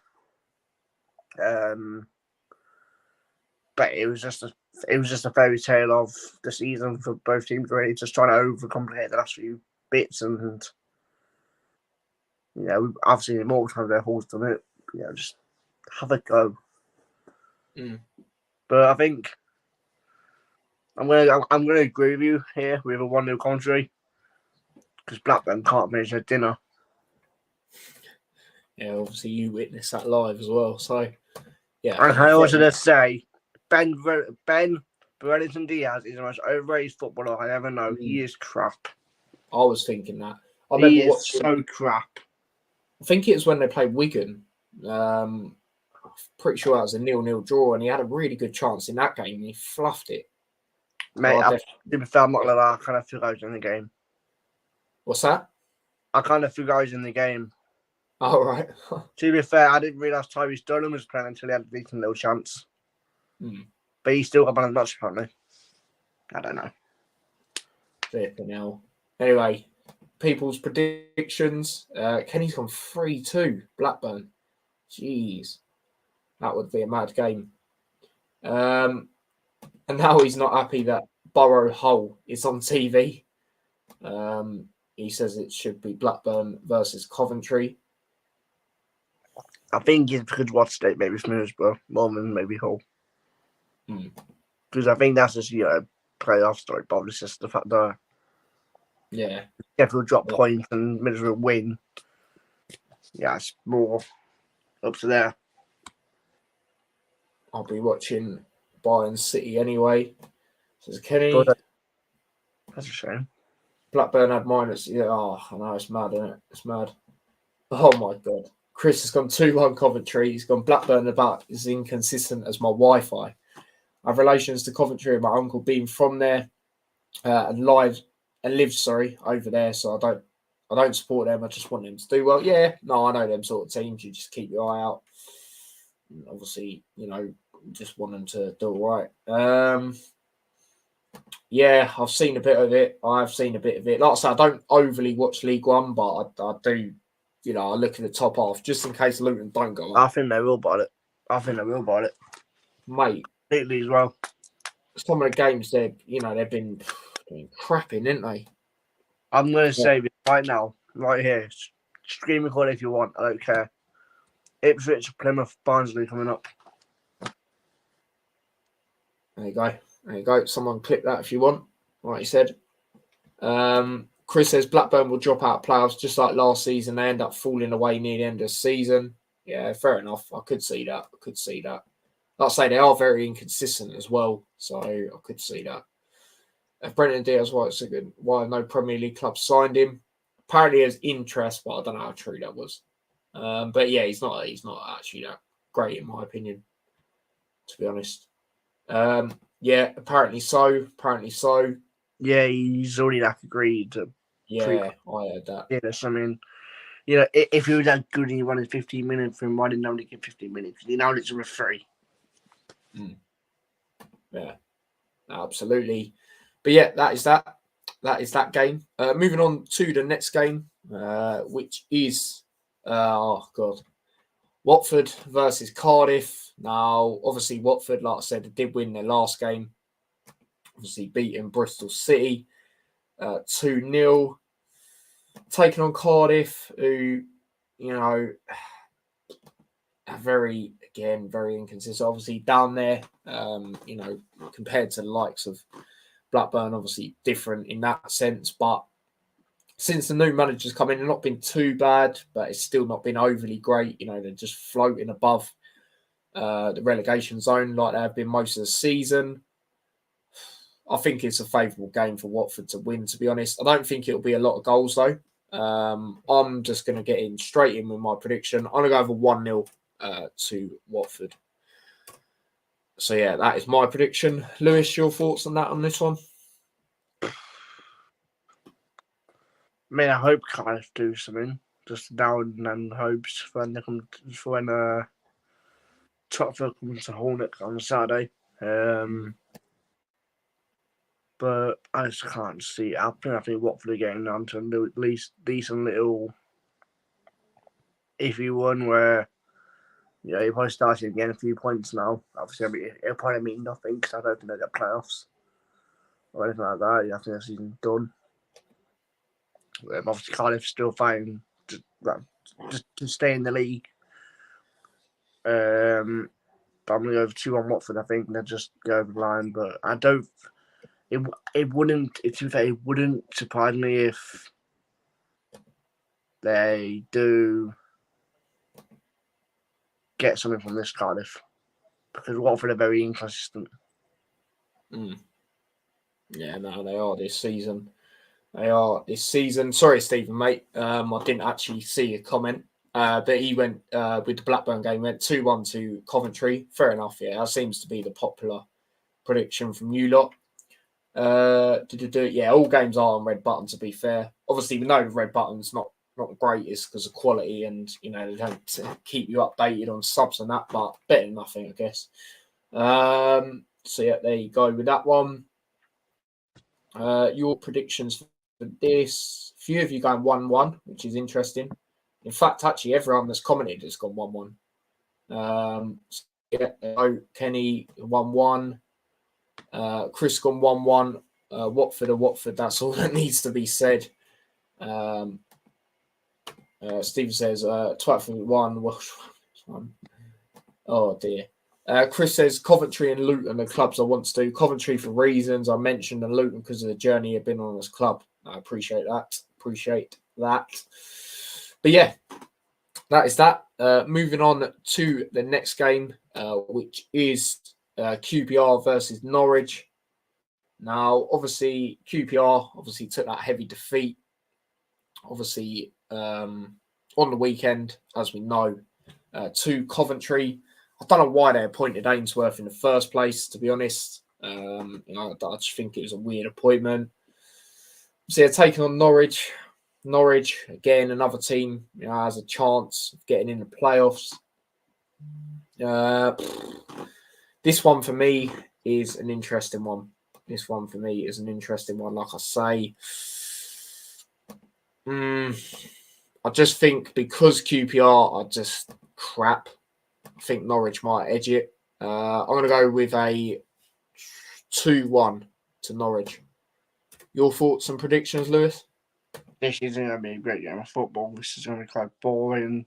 But it was just a fairy tale of the season for both teams, really, just trying to overcomplicate the last few bits. And I've seen it more times where Hall's done it. Just have a go. But I think I'm gonna agree with you here with a 1-0 Coventry because Blackburn can't finish their dinner. Yeah, obviously you witnessed that live as well. So yeah, and I also just say Ben Wellington Diaz is the most overrated footballer I ever know. He is crap. I was thinking that. He is so crap. I think it was when they played Wigan. I'm pretty sure that was a 0-0 draw, and he had a really good chance in that game, and he fluffed it. Mate, to be fair, I'm not gonna lie, I kind of feel I was in the game. What's that? I kind of feel I was in the game. Oh, right. To be fair, I didn't realise Tyree Stolen was playing until he had a decent little chance. But he still got man of the match, apparently. I don't know. Flipping hell. Anyway, people's predictions. Kenny's gone 3-2, Blackburn. Jeez. That would be a mad game. And now he's not happy that Borough Hull is on TV. He says it should be Blackburn versus Coventry. I think you could watch it maybe Middlesbrough more than maybe Hull. Because I think that's just playoff story, but it's just the fact that if we'll drop points and Middlesbrough win, it's more up to there. I'll be watching Bayern City anyway. Says Kenny. That's a shame. Blackburn had minus. Yeah, I know, it's mad, isn't it? It's mad. Oh my God. Chris has gone 2-1 Coventry. He's gone Blackburn about as inconsistent as my Wi-Fi. I have relations to Coventry and my uncle being from there and lives over there. So I don't support them. I just want them to do well. Yeah, no, I know them sort of teams. You just keep your eye out. And obviously, just want them to do all right. Yeah, I've seen a bit of it. I've seen a bit of it. Like I said, I don't overly watch League One, but I do, I look at the top half just in case Luton don't go up. I think they will buy it. Mate, Lately as well. some of the games they've been crapping, didn't they? I'm going to say this right now, right here. Scream record if you want. I don't care. Ipswich, Plymouth, Barnsley coming up. There you go. There you go. Someone clip that if you want. Like you said. Chris says Blackburn will drop out of playoffs just like last season. They end up falling away near the end of the season. Yeah, fair enough. I could see that. Like I say, they are very inconsistent as well. So I could see that. Brendan Diaz, why no Premier League club signed him? Apparently there's interest, but I don't know how true that was. But yeah, he's not actually that great in my opinion, to be honest. Yeah, apparently so. Yeah, he's already agreed to. Yeah, I heard that. Yes, I mean, if he was that good and he wanted 15 minutes from him, why didn't only give 15 minutes? He now it's a referee. Yeah, absolutely. But yeah, that is that game. Moving on to the next game, which is Watford versus Cardiff. Now, obviously, Watford, like I said, they did win their last game. Obviously, beating Bristol City 2-0. Taking on Cardiff, who, are very inconsistent. Obviously, down there, compared to the likes of Blackburn, obviously different in that sense. But since the new manager's come in, they've not been too bad, but it's still not been overly great. They're just floating above the relegation zone like they have been most of the season. I think it's a favourable game for Watford to win, to be honest. I don't think it'll be a lot of goals, though. I'm just going to get straight in with my prediction. I'm going to go over 1-0 to Watford. So, yeah, that is my prediction. Lewis, your thoughts on this one? I mean, I hope Cardiff do something. Just down and hopes for when Tottenham comes to Hornet on Saturday. But I just can't see it happening. I think Watford are getting down to at least decent little iffy one where you're probably starting to get a few points now. Obviously, it'll probably mean nothing because I don't think they'll get playoffs or anything like that. I think the season's done. Obviously, Cardiff's still fighting to stay in the league. But I'm going to go over 2 on Watford. I think they'll just go over the line. But I don't. It wouldn't surprise me if they do get something from this Cardiff, because Watford are very inconsistent. Yeah, no, they are this season. Sorry, Stephen, mate. I didn't actually see a comment, but he went with the Blackburn game. Went 2-1 to Coventry. Fair enough. Yeah, that seems to be the popular prediction from you lot. Yeah, all games are on red button, to be fair. Obviously, we know red button's not the greatest because of quality, and they don't keep you updated on subs and that, but better than nothing, I guess. So yeah, there you go with that one. Your predictions for this, a few of you going 1-1, which is interesting. In fact, actually, everyone that's commented has gone 1-1. Kenny 1-1. Chris gone 1-1. Watford. That's all that needs to be said. Steve says 12-1. Oh dear. Chris says Coventry and Luton are clubs I want to do. Coventry for reasons I mentioned, and Luton because of the journey I've been on as club. I appreciate that. But yeah, that is that. Moving on to the next game, which is QPR versus Norwich. Now, obviously, QPR took that heavy defeat. Obviously, on the weekend, as we know, to Coventry. I don't know why they appointed Ainsworth in the first place, to be honest. I just think it was a weird appointment. So they're taking on Norwich. Norwich, again, another team has a chance of getting in the playoffs. This one for me is an interesting one. This one for me is an interesting one. Like I say, I just think because QPR are just crap, I think Norwich might edge it. I'm going to go with a 2-1 to Norwich. Your thoughts and predictions, Lewis? This isn't going to be a great game of football. This is going to be quite boring.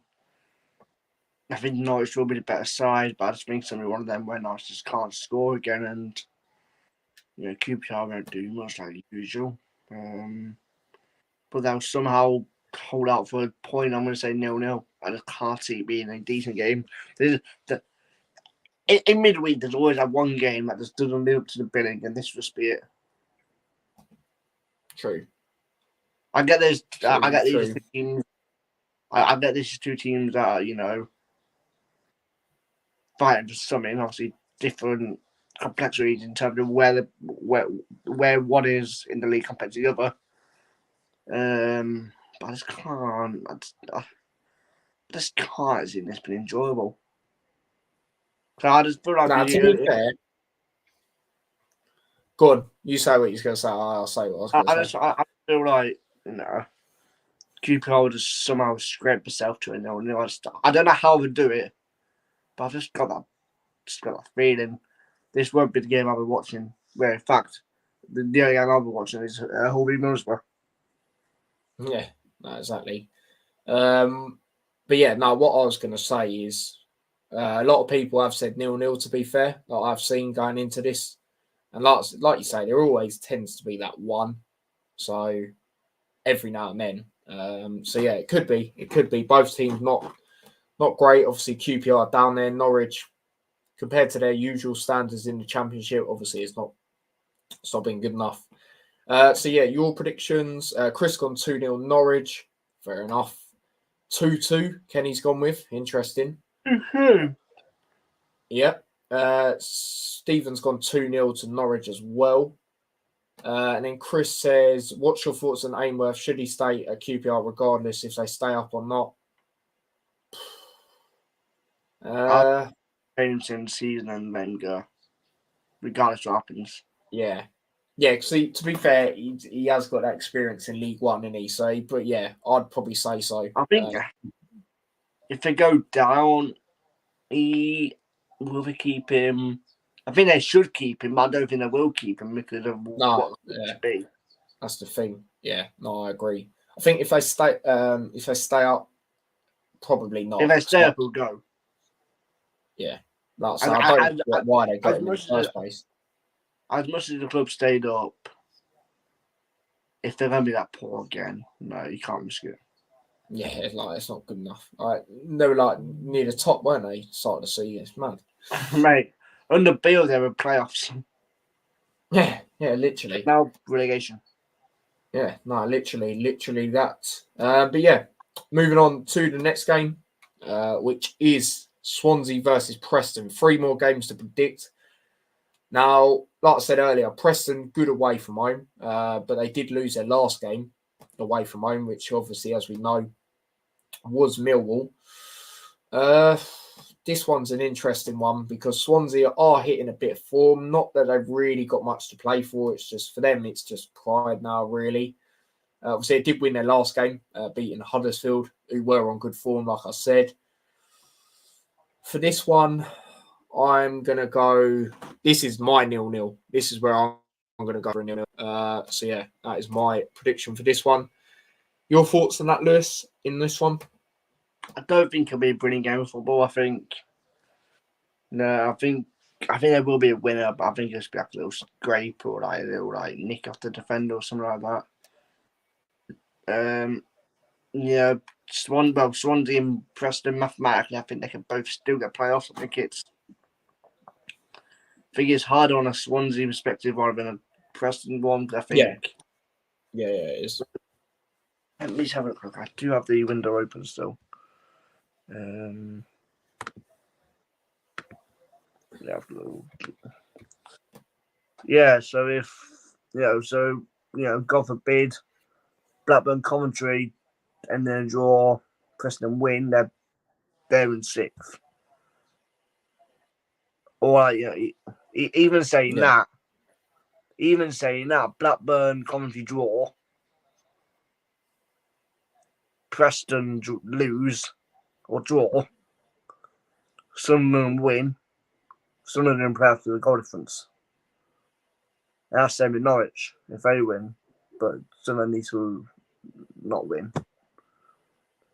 I think Norwich will be the better side, but I just think it's going to be one of them where Norwich just can't score again, and QPR won't do much like usual. But they'll somehow hold out for a point. I'm going to say 0-0. I just can't see it being a decent game. In midweek, there's always that one game that just doesn't live up to the billing, and this will just be it. True. I get these True. two teams. I get these two teams that are, fighting for something. Obviously, different complexities in terms of where one is in the league compared to the other. But I just can't. I just can't see this being enjoyable. So I just feel like Now, to be fair, go on. You say what you're going to say. I'll say what I was going to say. I feel like QPR would just somehow scrape herself to it. I don't know how they do it, but I've just got that feeling. This won't be the game I'll be watching. Where in fact, the only game I'll be watching is Hull v Middlesbrough. Yeah, no, exactly. But yeah, no, what I was going to say is a lot of people have said 0-0, to be fair, that I've seen going into this. And like you say, there always tends to be that one. So every now and then. So yeah, it could be. It could be. Both teams not great. Obviously, QPR down there. Norwich, compared to their usual standards in the Championship, obviously it's not been good enough. So yeah, your predictions. Chris gone 2-0 Norwich. Fair enough. 2-2. Kenny's gone with. Interesting. Mm-hmm. Yep. Stephen's gone 2-0 to Norwich as well. And then Chris says, what's your thoughts on Aimworth? Should he stay at QPR regardless if they stay up or not? Games in the season and then go, regardless of what happens. Yeah. Yeah, see, to be fair, he has got that experience in League One, isn't he? So, but yeah, I'd probably say so. I think if they go down, will they keep him? I think they should keep him, but I don't think they will keep him because of what it's to be. That's the thing. Yeah, no, I agree. I think if they stay up, probably not. If they stay up, we'll go. Yeah, like so I don't get why they got him in the first place. As much as the club stayed up, if they're going to be that poor again, no, you can't risk it. Yeah, it's not good enough. They were near the top, weren't they? Start of the season, it's mad. Mate, under Beale, they were playoffs. Yeah, literally. Now relegation. Yeah, no, literally that. But yeah, moving on to the next game, which is Swansea versus Preston. 3 more games to predict. Now, like I said earlier, Preston good away from home, but they did lose their last game away from home, which obviously, as we know, was Millwall. This one's an interesting one because Swansea are hitting a bit of form. Not that they've really got much to play for. It's just for them, it's just pride now, really. Obviously, they did win their last game, beating Huddersfield, who were on good form, like I said. For this one, I'm going to go... This is my 0-0. This is where I'm going to go for a 0-0. So, yeah, that is my prediction for this one. Your thoughts on that, Lewis, in this one? I don't think it'll be a brilliant game of football. I think there will be a winner, but I think it'll be like a little scrape or a little nick off the defender or something like that. Swansea and Preston mathematically, I think they can both still get playoffs. I think it's harder on a Swansea perspective rather than a Preston one. I think. Yeah, it is. Let me just have a look. I do have the window open still. Yeah, so if God forbid, Blackburn, Coventry, and then draw, Preston win, they're in 6th. Or even saying that, Even saying that, Blackburn, Coventry draw, Preston lose or draw, Sunderland win, Sunderland improve through the goal difference. And that's the same with Norwich if they win, but Sunderland needs to not win.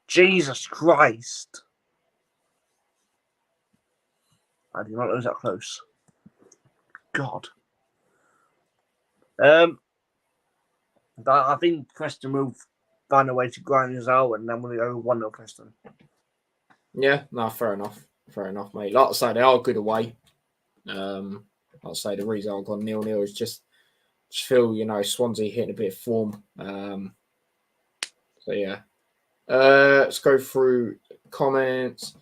Jesus Christ! I did not lose that close. God. I think Preston will find a way to grind us out, and then we'll go 1-0 Preston. Yeah, no, fair enough, mate. Like I say, they are good away. Like I say, the reason I've gone 0-0 is just feel, Swansea hitting a bit of form. So yeah, let's go through comments.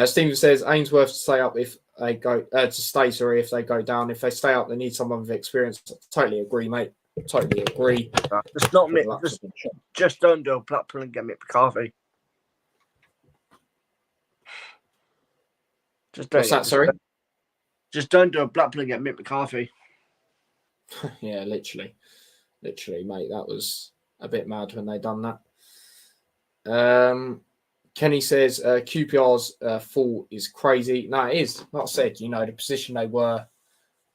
Stephen says Ainsworth to stay up if they go if they go down. If they stay up, they need someone with experience. Totally agree, mate. Totally agree. Just not me. Just don't do Blackpool and get Mick McCarthy. What's that? Sorry. Just don't do a Blackpool and get Mick McCarthy. Yeah, literally, mate. That was a bit mad when they done that. Kenny says QPR's fall is crazy. No, it is. Like I said, the position they were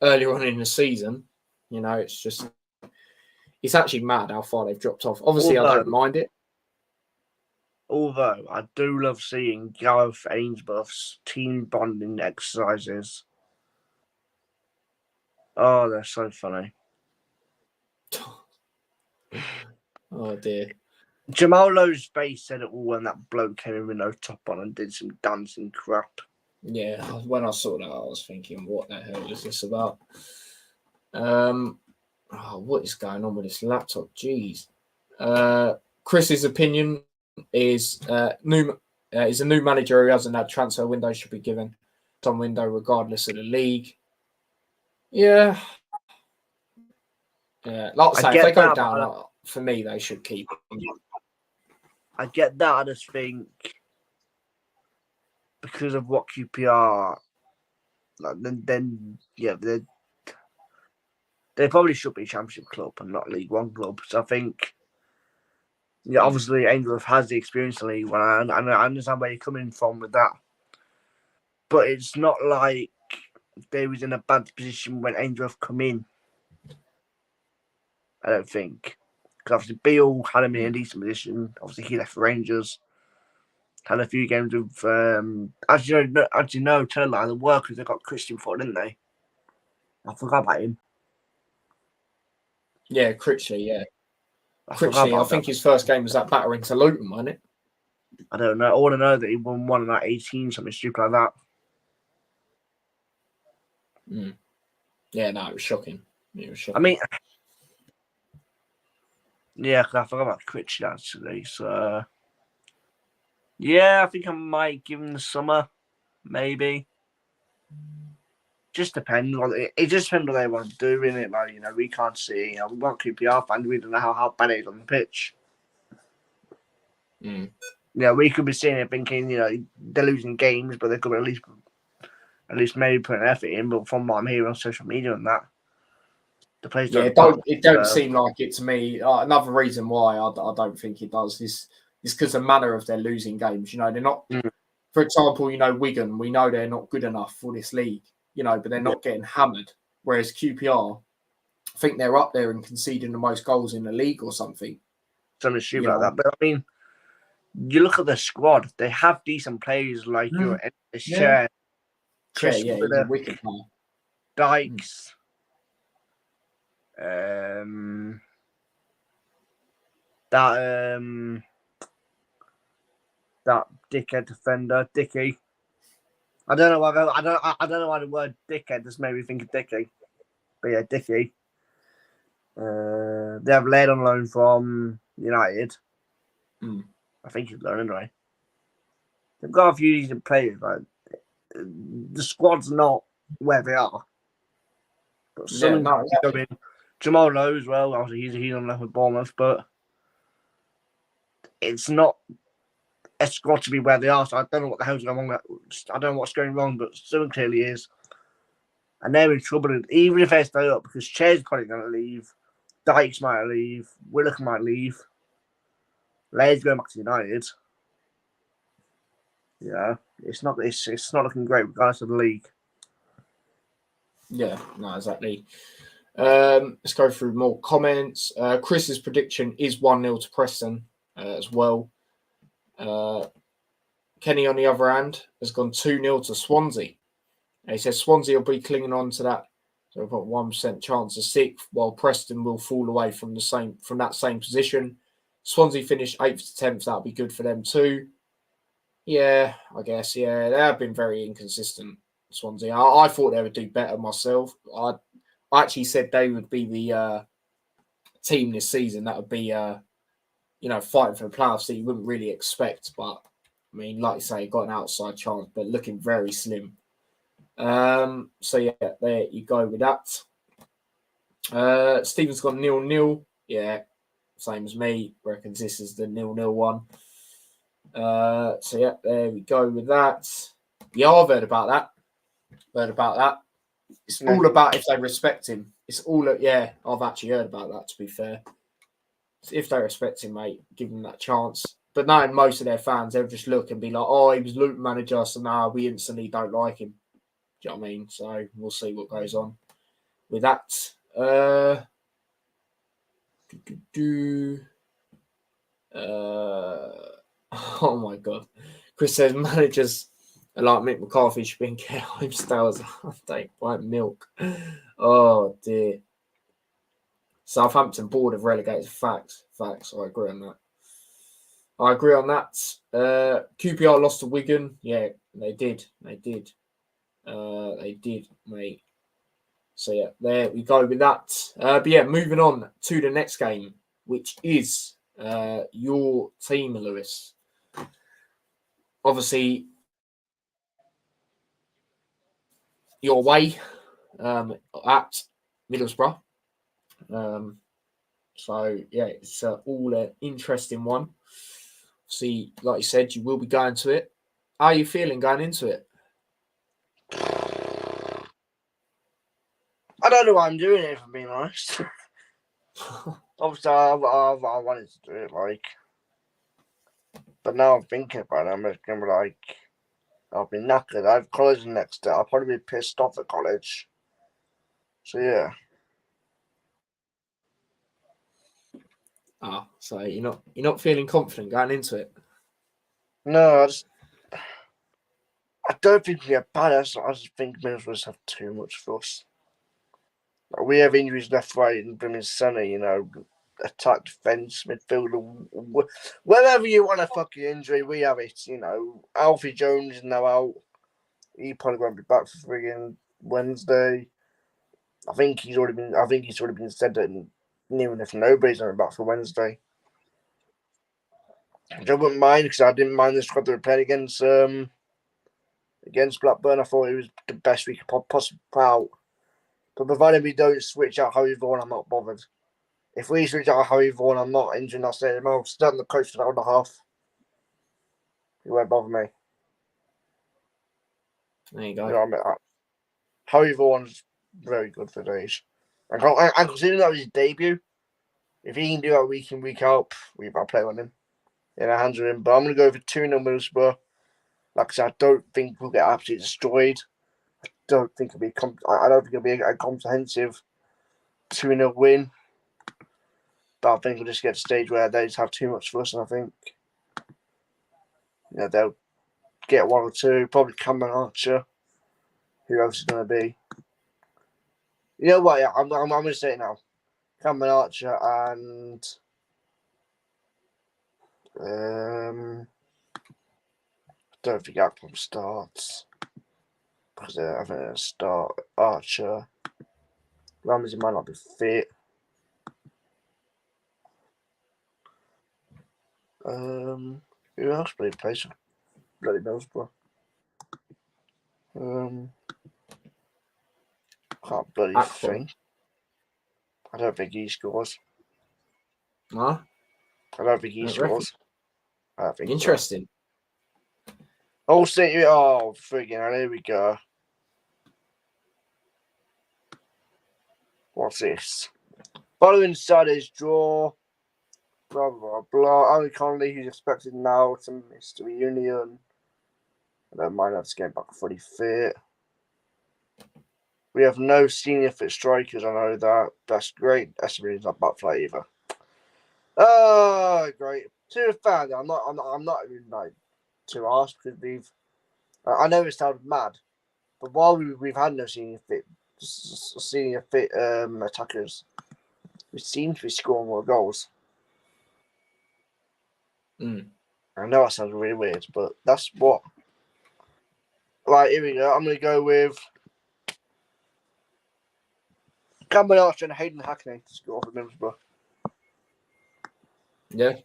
earlier on in the season, it's actually mad how far they've dropped off. Obviously, I don't mind it. Although I do love seeing Gareth Ainsworth's team bonding exercises. Oh, they're so funny. Oh dear. Jamal Lowe's face said it all when that bloke came in with no top on and did some dancing crap. Yeah, when I saw that, I was thinking, what the hell is this about? What is going on with this laptop? Jeez. Chris's opinion is a new manager who hasn't had transfer window should be given some window regardless of the league. Yeah. Yeah, like I say, if they go down, for me, they should keep him. I get that. I just think because of what QPR, then they probably should be a Championship club and not League One club. So I think, obviously Ainsworth has the experience in League One, and I understand where you're coming from with that. But it's not like they was in a bad position when Ainsworth come in. I don't think. Because obviously Beale had him in a decent position. Obviously he left for Rangers. Had a few games with tell lie, the Workers they got Christian for, didn't they? I forgot about him. Yeah, Critchley, yeah. Critchley, I think his first game was that battering to Luton, wasn't it? I don't know. I want to know that he won one of that 18, something stupid like that. Yeah, no, it was shocking. I mean, yeah, because I forgot about Critchley actually. So, yeah, I think I might give him the summer, maybe. Just depends on it. It just depends what they want to do in it. Like, we can't see. We want QPR fans. We don't know how bad it is on the pitch. We could be seeing it thinking, they're losing games, but they could at least maybe put an effort in. But from what I'm hearing on social media and that, the players it don't seem like it to me. Another reason why I don't think it does is because the manner of their losing games. They're not. For example, Wigan. We know they're not good enough for this league. But they're not getting hammered. Whereas QPR, I think they're up there and conceding the most goals in the league or something. Something stupid like that. But I mean, you look at the squad; they have decent players like your Chair, Chris Wood, wicked player. Dykes, that dickhead defender, Dickey. I don't know why the word dickhead just made me think of Dickey. But yeah, Dickey. They have Laird on loan from United. I think he's loan anyway. They've got a few decent players, but the squad's not where they are. But Jamal Lowe as well. Obviously, he's on loan with Bournemouth, but it's not a squad to be where they are. So I don't know what the hell's going wrong. I don't know what's going wrong, but something clearly is. And they're in trouble, even if they stay up, because Chair's probably going to leave, Dykes might leave, Willock might leave, Lay's going back to United. Yeah, it's not looking great regardless of the league. Yeah, no, exactly. Let's go through more comments. Chris's prediction is 1-0 to Preston as well. Kenny, on the other hand, has gone 2-0 to Swansea. And he says Swansea will be clinging on to that. So we've got 1% chance of 6th, while Preston will fall away from that same position. Swansea finished 8th to 10th. That'll be good for them too. Yeah, I guess. Yeah, they have been very inconsistent, Swansea. I thought they would do better myself. I actually said they would be the team this season that would be, fighting for the playoffs that you wouldn't really expect. But, I mean, like you say, got an outside chance, but looking very slim. So, yeah, there you go with that. Stephen's got 0-0. Yeah, same as me. Reckons this is the 0-0 one. So, yeah, there we go with that. Yeah, I've heard about that. It's all about if they respect him. It's all, I've actually heard about that, to be fair. If they respect him, mate, give him that chance. But knowing most of their fans, they'll just look and be like, oh, he was Luton manager, so now we instantly don't like him. Do you know what I mean? So we'll see what goes on with that. Oh, my God. Chris says managers like Mick McCarthy should be in care home styles. They like milk. Oh, dear. Southampton board of relegated. Facts. I agree on that. QPR lost to Wigan. Yeah, they did. They did, mate. So, yeah, there we go with that. But, yeah, moving on to the next game, which is your team, Lewis. Obviously, you're away at Middlesbrough. So, yeah, it's all an interesting one. See, like you said, you will be going to it. How are you feeling going into it? I don't know why I'm doing it, if I'm being honest. Obviously, I wanted to do it, but now I'm thinking about it, I'm just going to be I'll be knackered. I have college the next day. I'll probably be pissed off at college. So, yeah. So you're not feeling confident going into it? No, I don't think we get bad. I just think Middlesbrough have too much for us. We have injuries left, right, and Brimmin Center, attack, defence, midfield, wherever you want a fucking injury, we have it. Alfie Jones is now out. He probably won't be back for friggin' Wednesday. I think he's already been said that even if nobody's not back for Wednesday. Which I wouldn't mind, because I didn't mind the squad they were playing against Blackburn. I thought it was the best we could possibly put out. But provided we don't switch out Harry Vaughan, I'm not bothered. If we switch out Harry Vaughan, I'm not injuring our stadium. I'll stand the coach for that and a half. It won't bother me. There you go. You know what I mean? Harry Vaughan's very good for days. And considering that was his debut, if he can do that week in, week out, we've got to play on him. In our hands are in. But I'm going to go for 2-0 Middlesbrough. Like I said, I don't think we'll get absolutely destroyed. I don't think it'll be a comprehensive 2-0 win. But I think we'll just get to a stage where they just have too much for us, and I think they'll get 1 or 2, probably Cameron Archer. Who else is going to be? You know what? Yeah, I'm going to say it now. Cameron Archer and I don't think Akpom starts, because I think they'll start Archer. Ramsey might not be fit. Who else plays for bloody Middlesbrough? Can't bloody think. I don't think he scores. Huh? I don't think he scores. I think interesting. So. Oh, friggin' hell, here we go. What's this? Following Saturday's draw, blah, blah, blah. Ali Connolly, who's expected now to miss the reunion. I don't mind that's getting back fully fit. We have no senior fit strikers, I know that. That's great. Esmeralda's not back for that either. Oh, great. To be fair, I'm not even like too asked because I know it sounded mad, but while we've had no senior fit attackers, we seem to be scoring more goals. Mm. I know that sounds really weird, but that's what. Right, here we go. I'm going to go with Cameron Archer and Hayden Hackney to score for Middlesbrough. Yeah.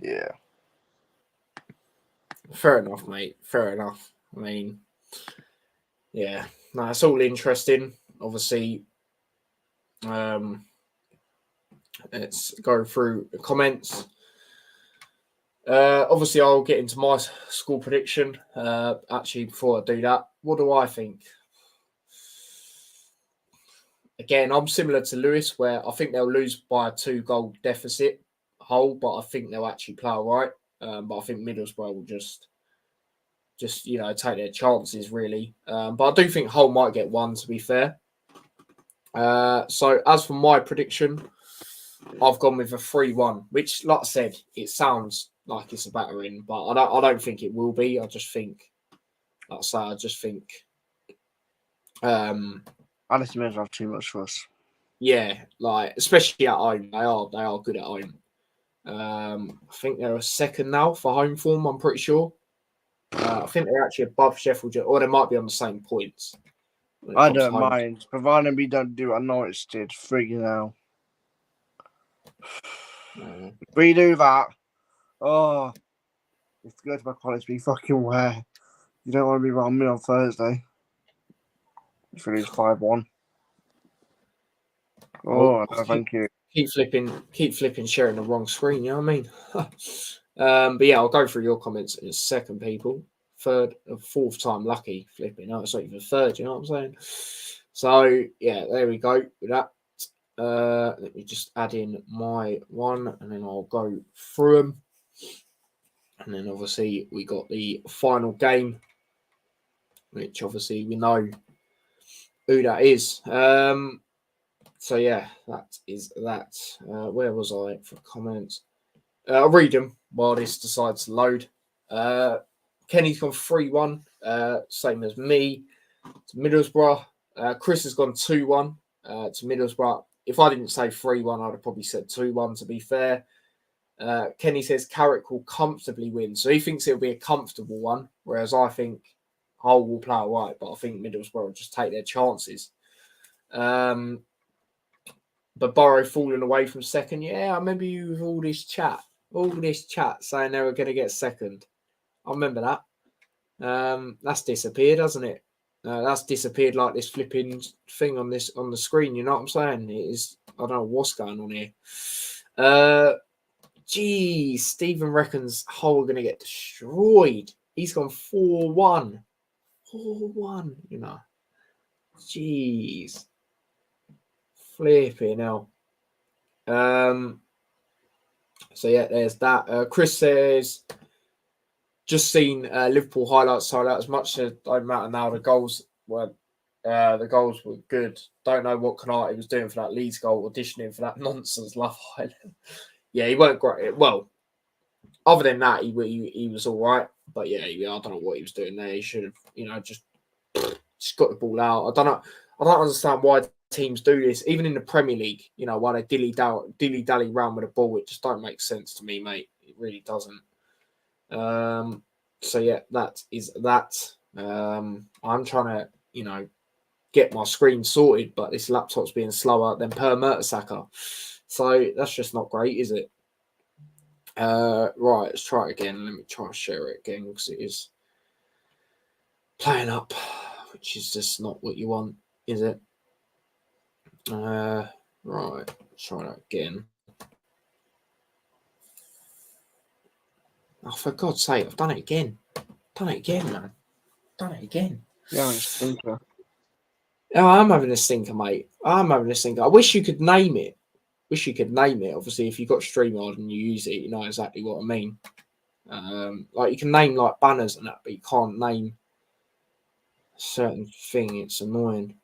Yeah. Fair enough, mate. Fair enough. I mean, yeah, no, it's all interesting. Obviously, let's go through the comments. Obviously, I'll get into my score prediction. Actually, before I do that, what do I think? Again, I'm similar to Lewis, where I think they'll lose by a 2-goal deficit whole, but I think they'll actually play all right. But I think Middlesbrough will just take their chances really. But I do think Hull might get one, to be fair. So as for my prediction, I've gone with a 3-1, which, like I said, it sounds like it's a battering, but I don't think it will be. I just think, Honestly, Middlesbrough have too much for us. yeah, like especially at home, they are good at home. I think they're a second now for home form. I'm pretty sure. I think they're actually above Sheffield, or they might be on the same points. I don't mind, providing we don't do what Norwich did. Freaking hell. If we do that, if you go to my college, be fucking aware. You don't want to be around me on Thursday. If we lose 5-1. Oh, no, thank you. Keep flipping, sharing the wrong screen. You know what I mean? But yeah, I'll go through your comments in a second, people. Fourth time lucky flipping. No, it's not even third. You know what I'm saying? So yeah, there we go with that. Let me just add in my one, and then I'll go through them. And then obviously we got the final game, which obviously we know who that is. So yeah, that is that. Where was I for comments? I'll read them while this decides to load. Kenny's gone 3-1, same as me, to Middlesbrough. Chris has gone 2-1 to Middlesbrough. If I didn't say 3-1, I'd have probably said 2-1, to be fair. Kenny says Carrick will comfortably win. So he thinks it'll be a comfortable one, whereas I think Hull will play all right, but I think Middlesbrough will just take their chances. But Burrow falling away from second. Yeah, I remember you with all this chat saying they were going to get second. I remember that. That's disappeared, hasn't it? That's disappeared like this flipping thing on the screen. You know what I'm saying? It is. I don't know what's going on here. Geez, Stephen reckons Hull are going to get destroyed. He's gone 4-1. 4-1, you know. Jeez. Flipping hell. So yeah, there's that. Chris says, just seen Liverpool highlights. So that as much as it don't matter now, the goals were good. Don't know what Canate was doing for that Leeds goal, auditioning for that nonsense Love Island. Yeah, he weren't great. Well, other than that, he was all right. But yeah, I don't know what he was doing there. He should have, just got the ball out. I don't understand why teams do this, even in the Premier League. Why they dilly dally around with the ball. It just don't make sense to me, mate. It really doesn't. So yeah, that is that. I'm trying to, get my screen sorted, but this laptop's being slower than per Mertesacker. So that's just not great, is it? Right, let's try it again. Let me try and share it again because it is playing up, which is just not what you want, is it? Right, let's try that again. Oh, for God's sake, I've done it again. Man. Done it again. Yeah, it's thinker. Oh, I'm having a stinker, mate. I'm having a stinker. I wish you could name it. Wish you could name it. Obviously, if you've got StreamYard and you use it, you know exactly what I mean. Like you can name like banners and that, but you can't name a certain thing. It's annoying.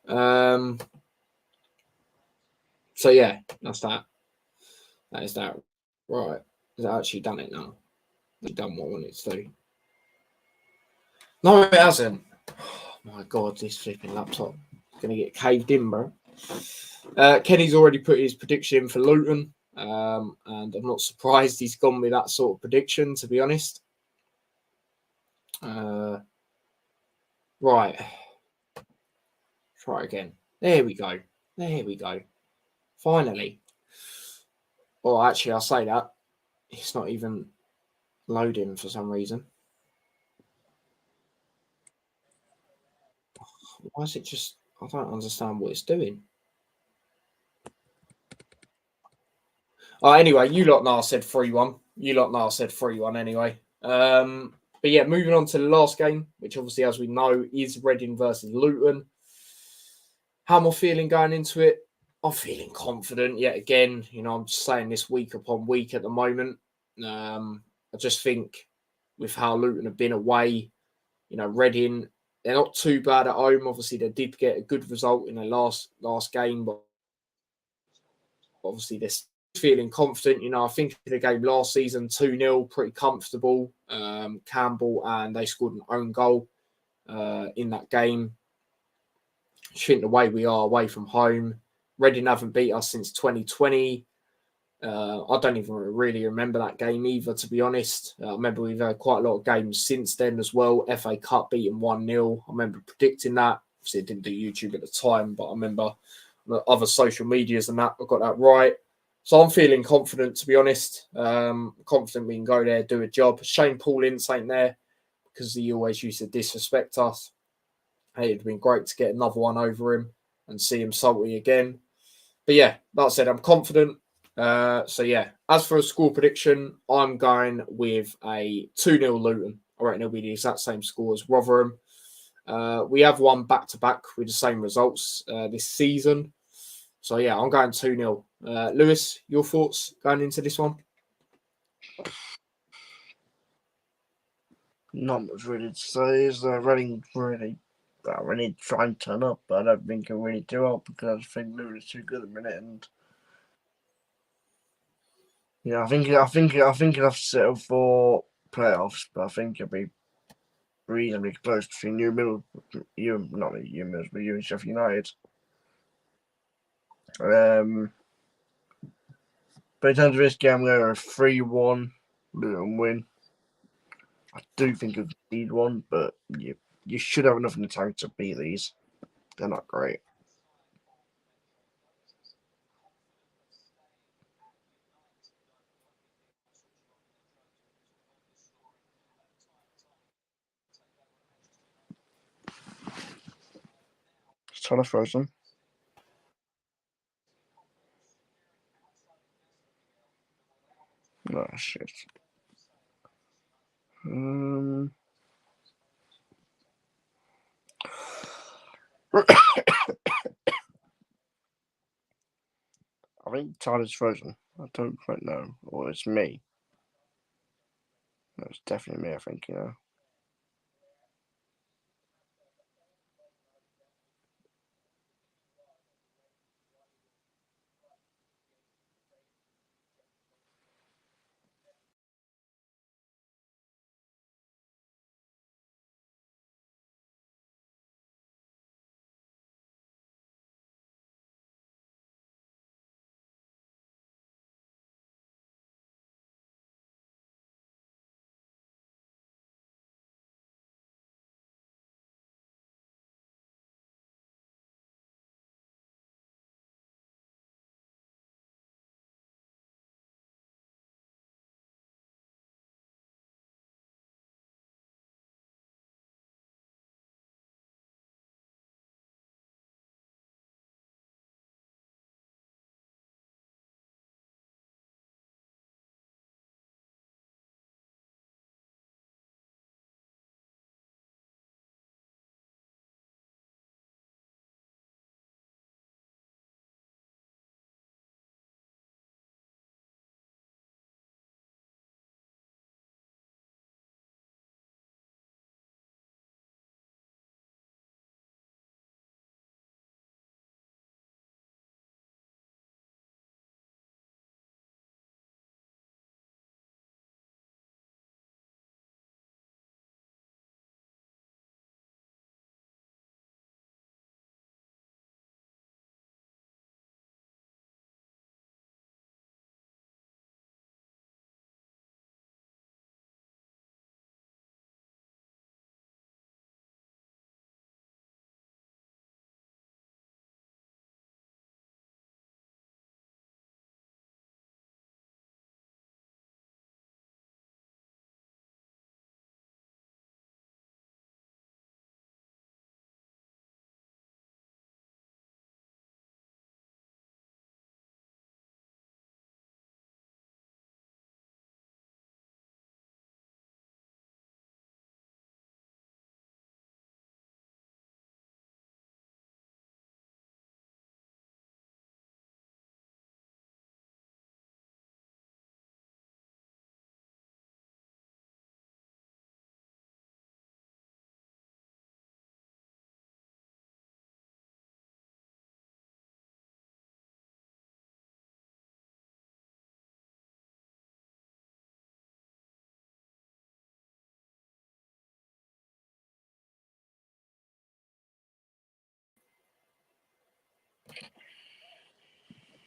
So yeah, that's that. That is that. Right. Has it actually done it now? It's done what I wanted to do. No, it hasn't. Oh my god, this flipping laptop is gonna get caved in, bro. Kenny's already put his prediction for Luton. And I'm not surprised he's gone with that sort of prediction, to be honest. Right. Try again. There we go. There we go. Finally. Well, actually, I'll say that. It's not even loading for some reason. Why is it just... I don't understand what it's doing. Oh, anyway, you lot now said 3-1. You lot now said 3-1 anyway. But yeah, moving on to the last game, which obviously, as we know, is Reading versus Luton. How am I feeling going into it? I'm feeling confident yet again. You know, I'm just saying this week upon week at the moment. I just think with how Luton have been away, you know, Reading, they're not too bad at home. Obviously, they did get a good result in their last game, but obviously they're feeling confident. You know, I think the game last season, 2-0, pretty comfortable. Campbell, and they scored an own goal in that game. I think the way we are away from home, Reading haven't beat us since 2020. I don't even really remember that game either, to be honest. I remember we've had quite a lot of games since then as well. FA Cup beating 1-0. I remember predicting that. Obviously, I didn't do YouTube at the time, but I remember other social medias and that, I got that right. So I'm feeling confident, to be honest. Confident we can go there, do a job. Shane Paul Ince ain't there because he always used to disrespect us. Hey, it'd been great to get another one over him and see him salty again. But yeah, that said, I'm confident. So yeah, as for a score prediction, I'm going with a 2-0 Luton. I reckon it'll be the exact same score as Rotherham. We have won back-to-back with the same results this season. So yeah, I'm going 2-0. Lewis, your thoughts going into this one? Not much really to say. Is Reading really try and turn up, but I don't think he'll really do well because I just think Luton is too good at the minute. And yeah, I think he'll have to settle for playoffs, but I think it'll be reasonably close between you and Sheffield United. But in terms of this game, I'm going to 3-1 Luton win. I do think you'll need one, but you should have enough in the tank to beat these. They're not great. It's trying to frozen. Oh shit. I think Tyler's frozen. I don't quite know. Or it's me. No, it's definitely me, I think, you know.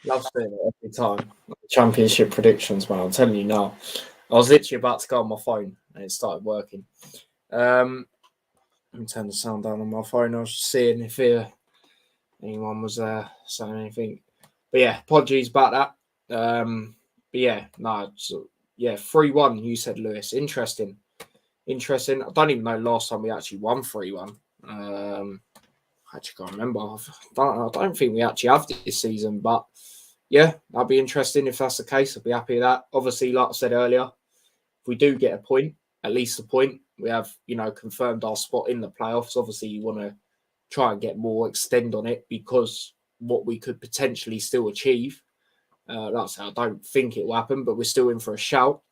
Love doing it every time. Championship predictions, man. I'm telling you now. I was literally about to go on my phone and it started working. Let me turn the sound down on my phone. I was just seeing if anyone was saying anything. But yeah, apologies about that. But yeah, no, so, yeah, 3-1, you said, Lewis. Interesting. I don't even know last time we actually won 3-1. I actually can't remember. I don't think we actually have this season, but yeah, that'd be interesting if that's the case. I'd be happy with that. Obviously, like I said earlier, if we do get a point, at least a point, we have, confirmed our spot in the playoffs. Obviously, you want to try and get more extend on it because what we could potentially still achieve. That's how I don't think it will happen, but we're still in for a shout.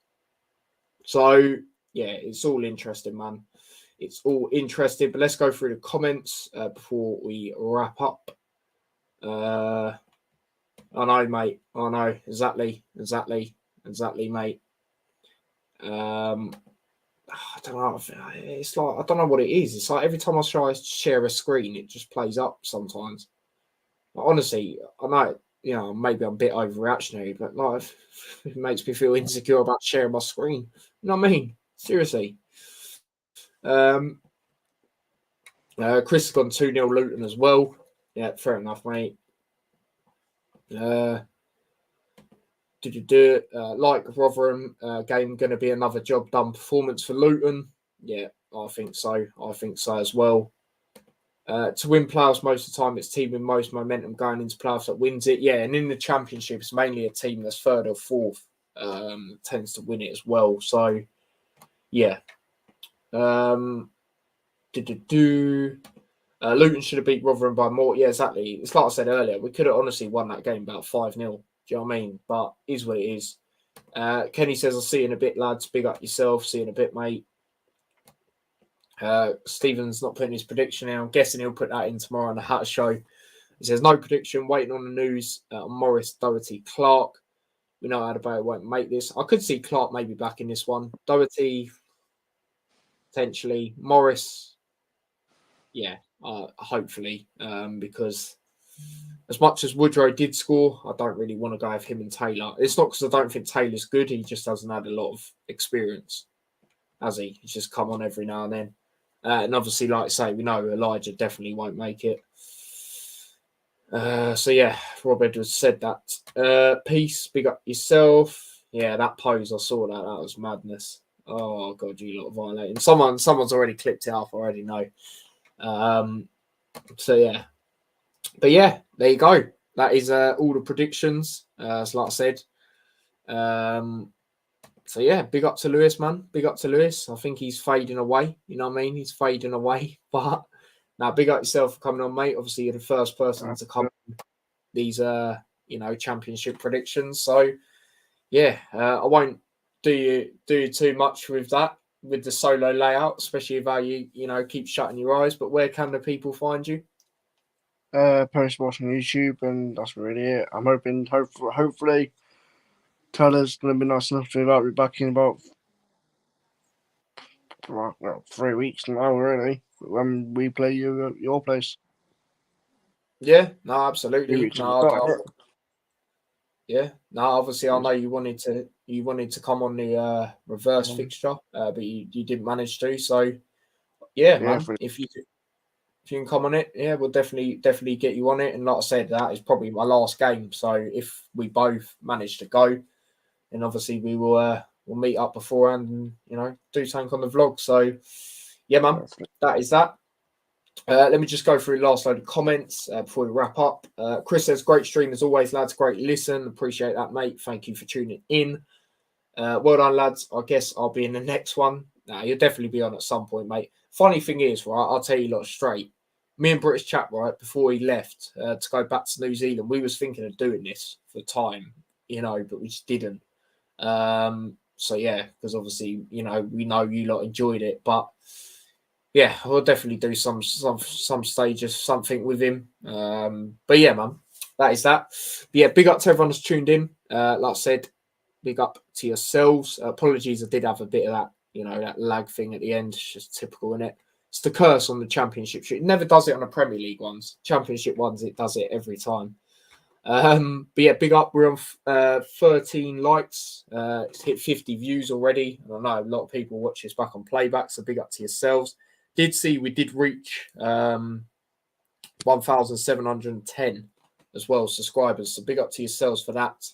So, yeah, it's all interesting, man. It's all interesting, but let's go through the comments before we wrap up. I know, mate. I know. Exactly, mate. I don't know. It's like, I don't know what it is. It's like every time I try to share a screen, it just plays up sometimes. Like, honestly, I know, maybe I'm a bit overreactionary, but like, it makes me feel insecure about sharing my screen. You know what I mean? Seriously. Chris has gone 2-0 Luton as well. Yeah, fair enough, mate. Like Rotherham, game going to be another job done performance for Luton. Yeah, I think so. As well. To win playoffs most of the time, it's team with most momentum going into playoffs that wins it. Yeah, and in the championship, it's mainly a team that's third or fourth tends to win it as well. So, yeah. Luton should have beat Rotherham by more. Yeah, exactly. It's like I said earlier, we could have honestly won that game about 5-0. Do you know what I mean? But is what it is. Kenny says, I'll see you in a bit, lads. Big up yourself. See you in a bit, mate. Stephen's not putting his prediction in. I'm guessing he'll put that in tomorrow on the Hatter Show. He says, no prediction. Waiting on the news on Morris, Doherty, Clark. We know Adebayo won't make this. I could see Clark maybe back in this one. Doherty, potentially. Morris, yeah, hopefully, because as much as Woodrow did score, I don't really want to go with him and Taylor. It's not because I don't think Taylor's good. He just hasn't had a lot of experience, has he? He's just come on every now and then. And obviously, like I say, we know Elijah definitely won't make it. So, yeah, Rob Edwards said that. Peace, big up yourself. Yeah, that pose, I saw that. That was madness. Oh, God, you lot violating. Someone's already clipped it off. I already know. So, yeah. But, yeah, there you go. That is all the predictions, as like I said. So, yeah, big up to Lewis, man. Big up to Lewis. I think he's fading away. You know what I mean? He's fading away. But now, big up yourself for coming on, mate. Obviously, you're the first person to come these, championship predictions. So, yeah, I won't do you too much with that, with the solo layout, especially if you keep shutting your eyes. But where can the people find you? Post watching YouTube, and that's really it. I'm hopefully Tyler's going to be nice enough to invite me back in about 3 weeks now, really, when we play you at your place. Yeah, no, absolutely. Yeah. No, obviously, I know you wanted to come on the reverse fixture, but you didn't manage to. So, yeah, man, if you can come on it, yeah, we'll definitely get you on it. And like I said, that is probably my last game. So if we both manage to go, then obviously we'll meet up beforehand and do something on the vlog. So yeah, man, that is that. Let me just go through the last load of comments before we wrap up. Chris says, great stream as always, lads. Great listen. Appreciate that, mate. Thank you for tuning in. Well done, lads. I guess I'll be in the next one. Nah, you'll definitely be on at some point, mate. Funny thing is, right, I'll tell you lot straight. Me and British chap, right, before he left to go back to New Zealand, we was thinking of doing this for time, but we just didn't. So, yeah, because obviously, we know you lot enjoyed it. But, yeah, we'll definitely do some stage of something with him. But, yeah, man, that is that. But, yeah, big up to everyone that's tuned in. Like I said, big up to yourselves. Apologies, I did have a bit of that, that lag thing at the end. It's just typical, isn't it? It's the curse on the championship. It never does it on the Premier League ones. Championship ones, it does it every time. But yeah, big up. We're on 13 likes. It's hit 50 views already. And I know a lot of people watch this back on playback, so big up to yourselves. Did see we did reach 1,710 as well subscribers. So big up to yourselves for that.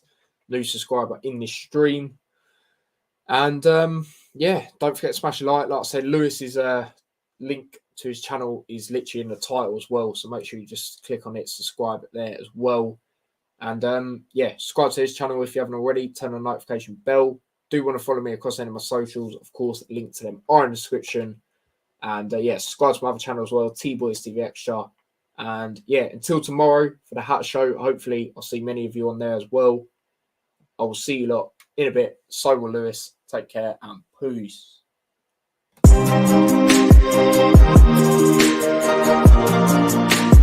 New subscriber in this stream. And yeah, don't forget to smash a like. Like I said, Lewis's link to his channel is literally in the title as well. So make sure you just click on it, subscribe there as well. And yeah, subscribe to his channel if you haven't already. Turn on the notification bell. Do want to follow me across any of my socials. Of course, link to them are in the description. And yeah, subscribe to my other channel as well, T-Boys TV Extra. And yeah, until tomorrow for the Hat Show, hopefully I'll see many of you on there as well. I will see you lot in a bit. So will Lewis. Take care and peace.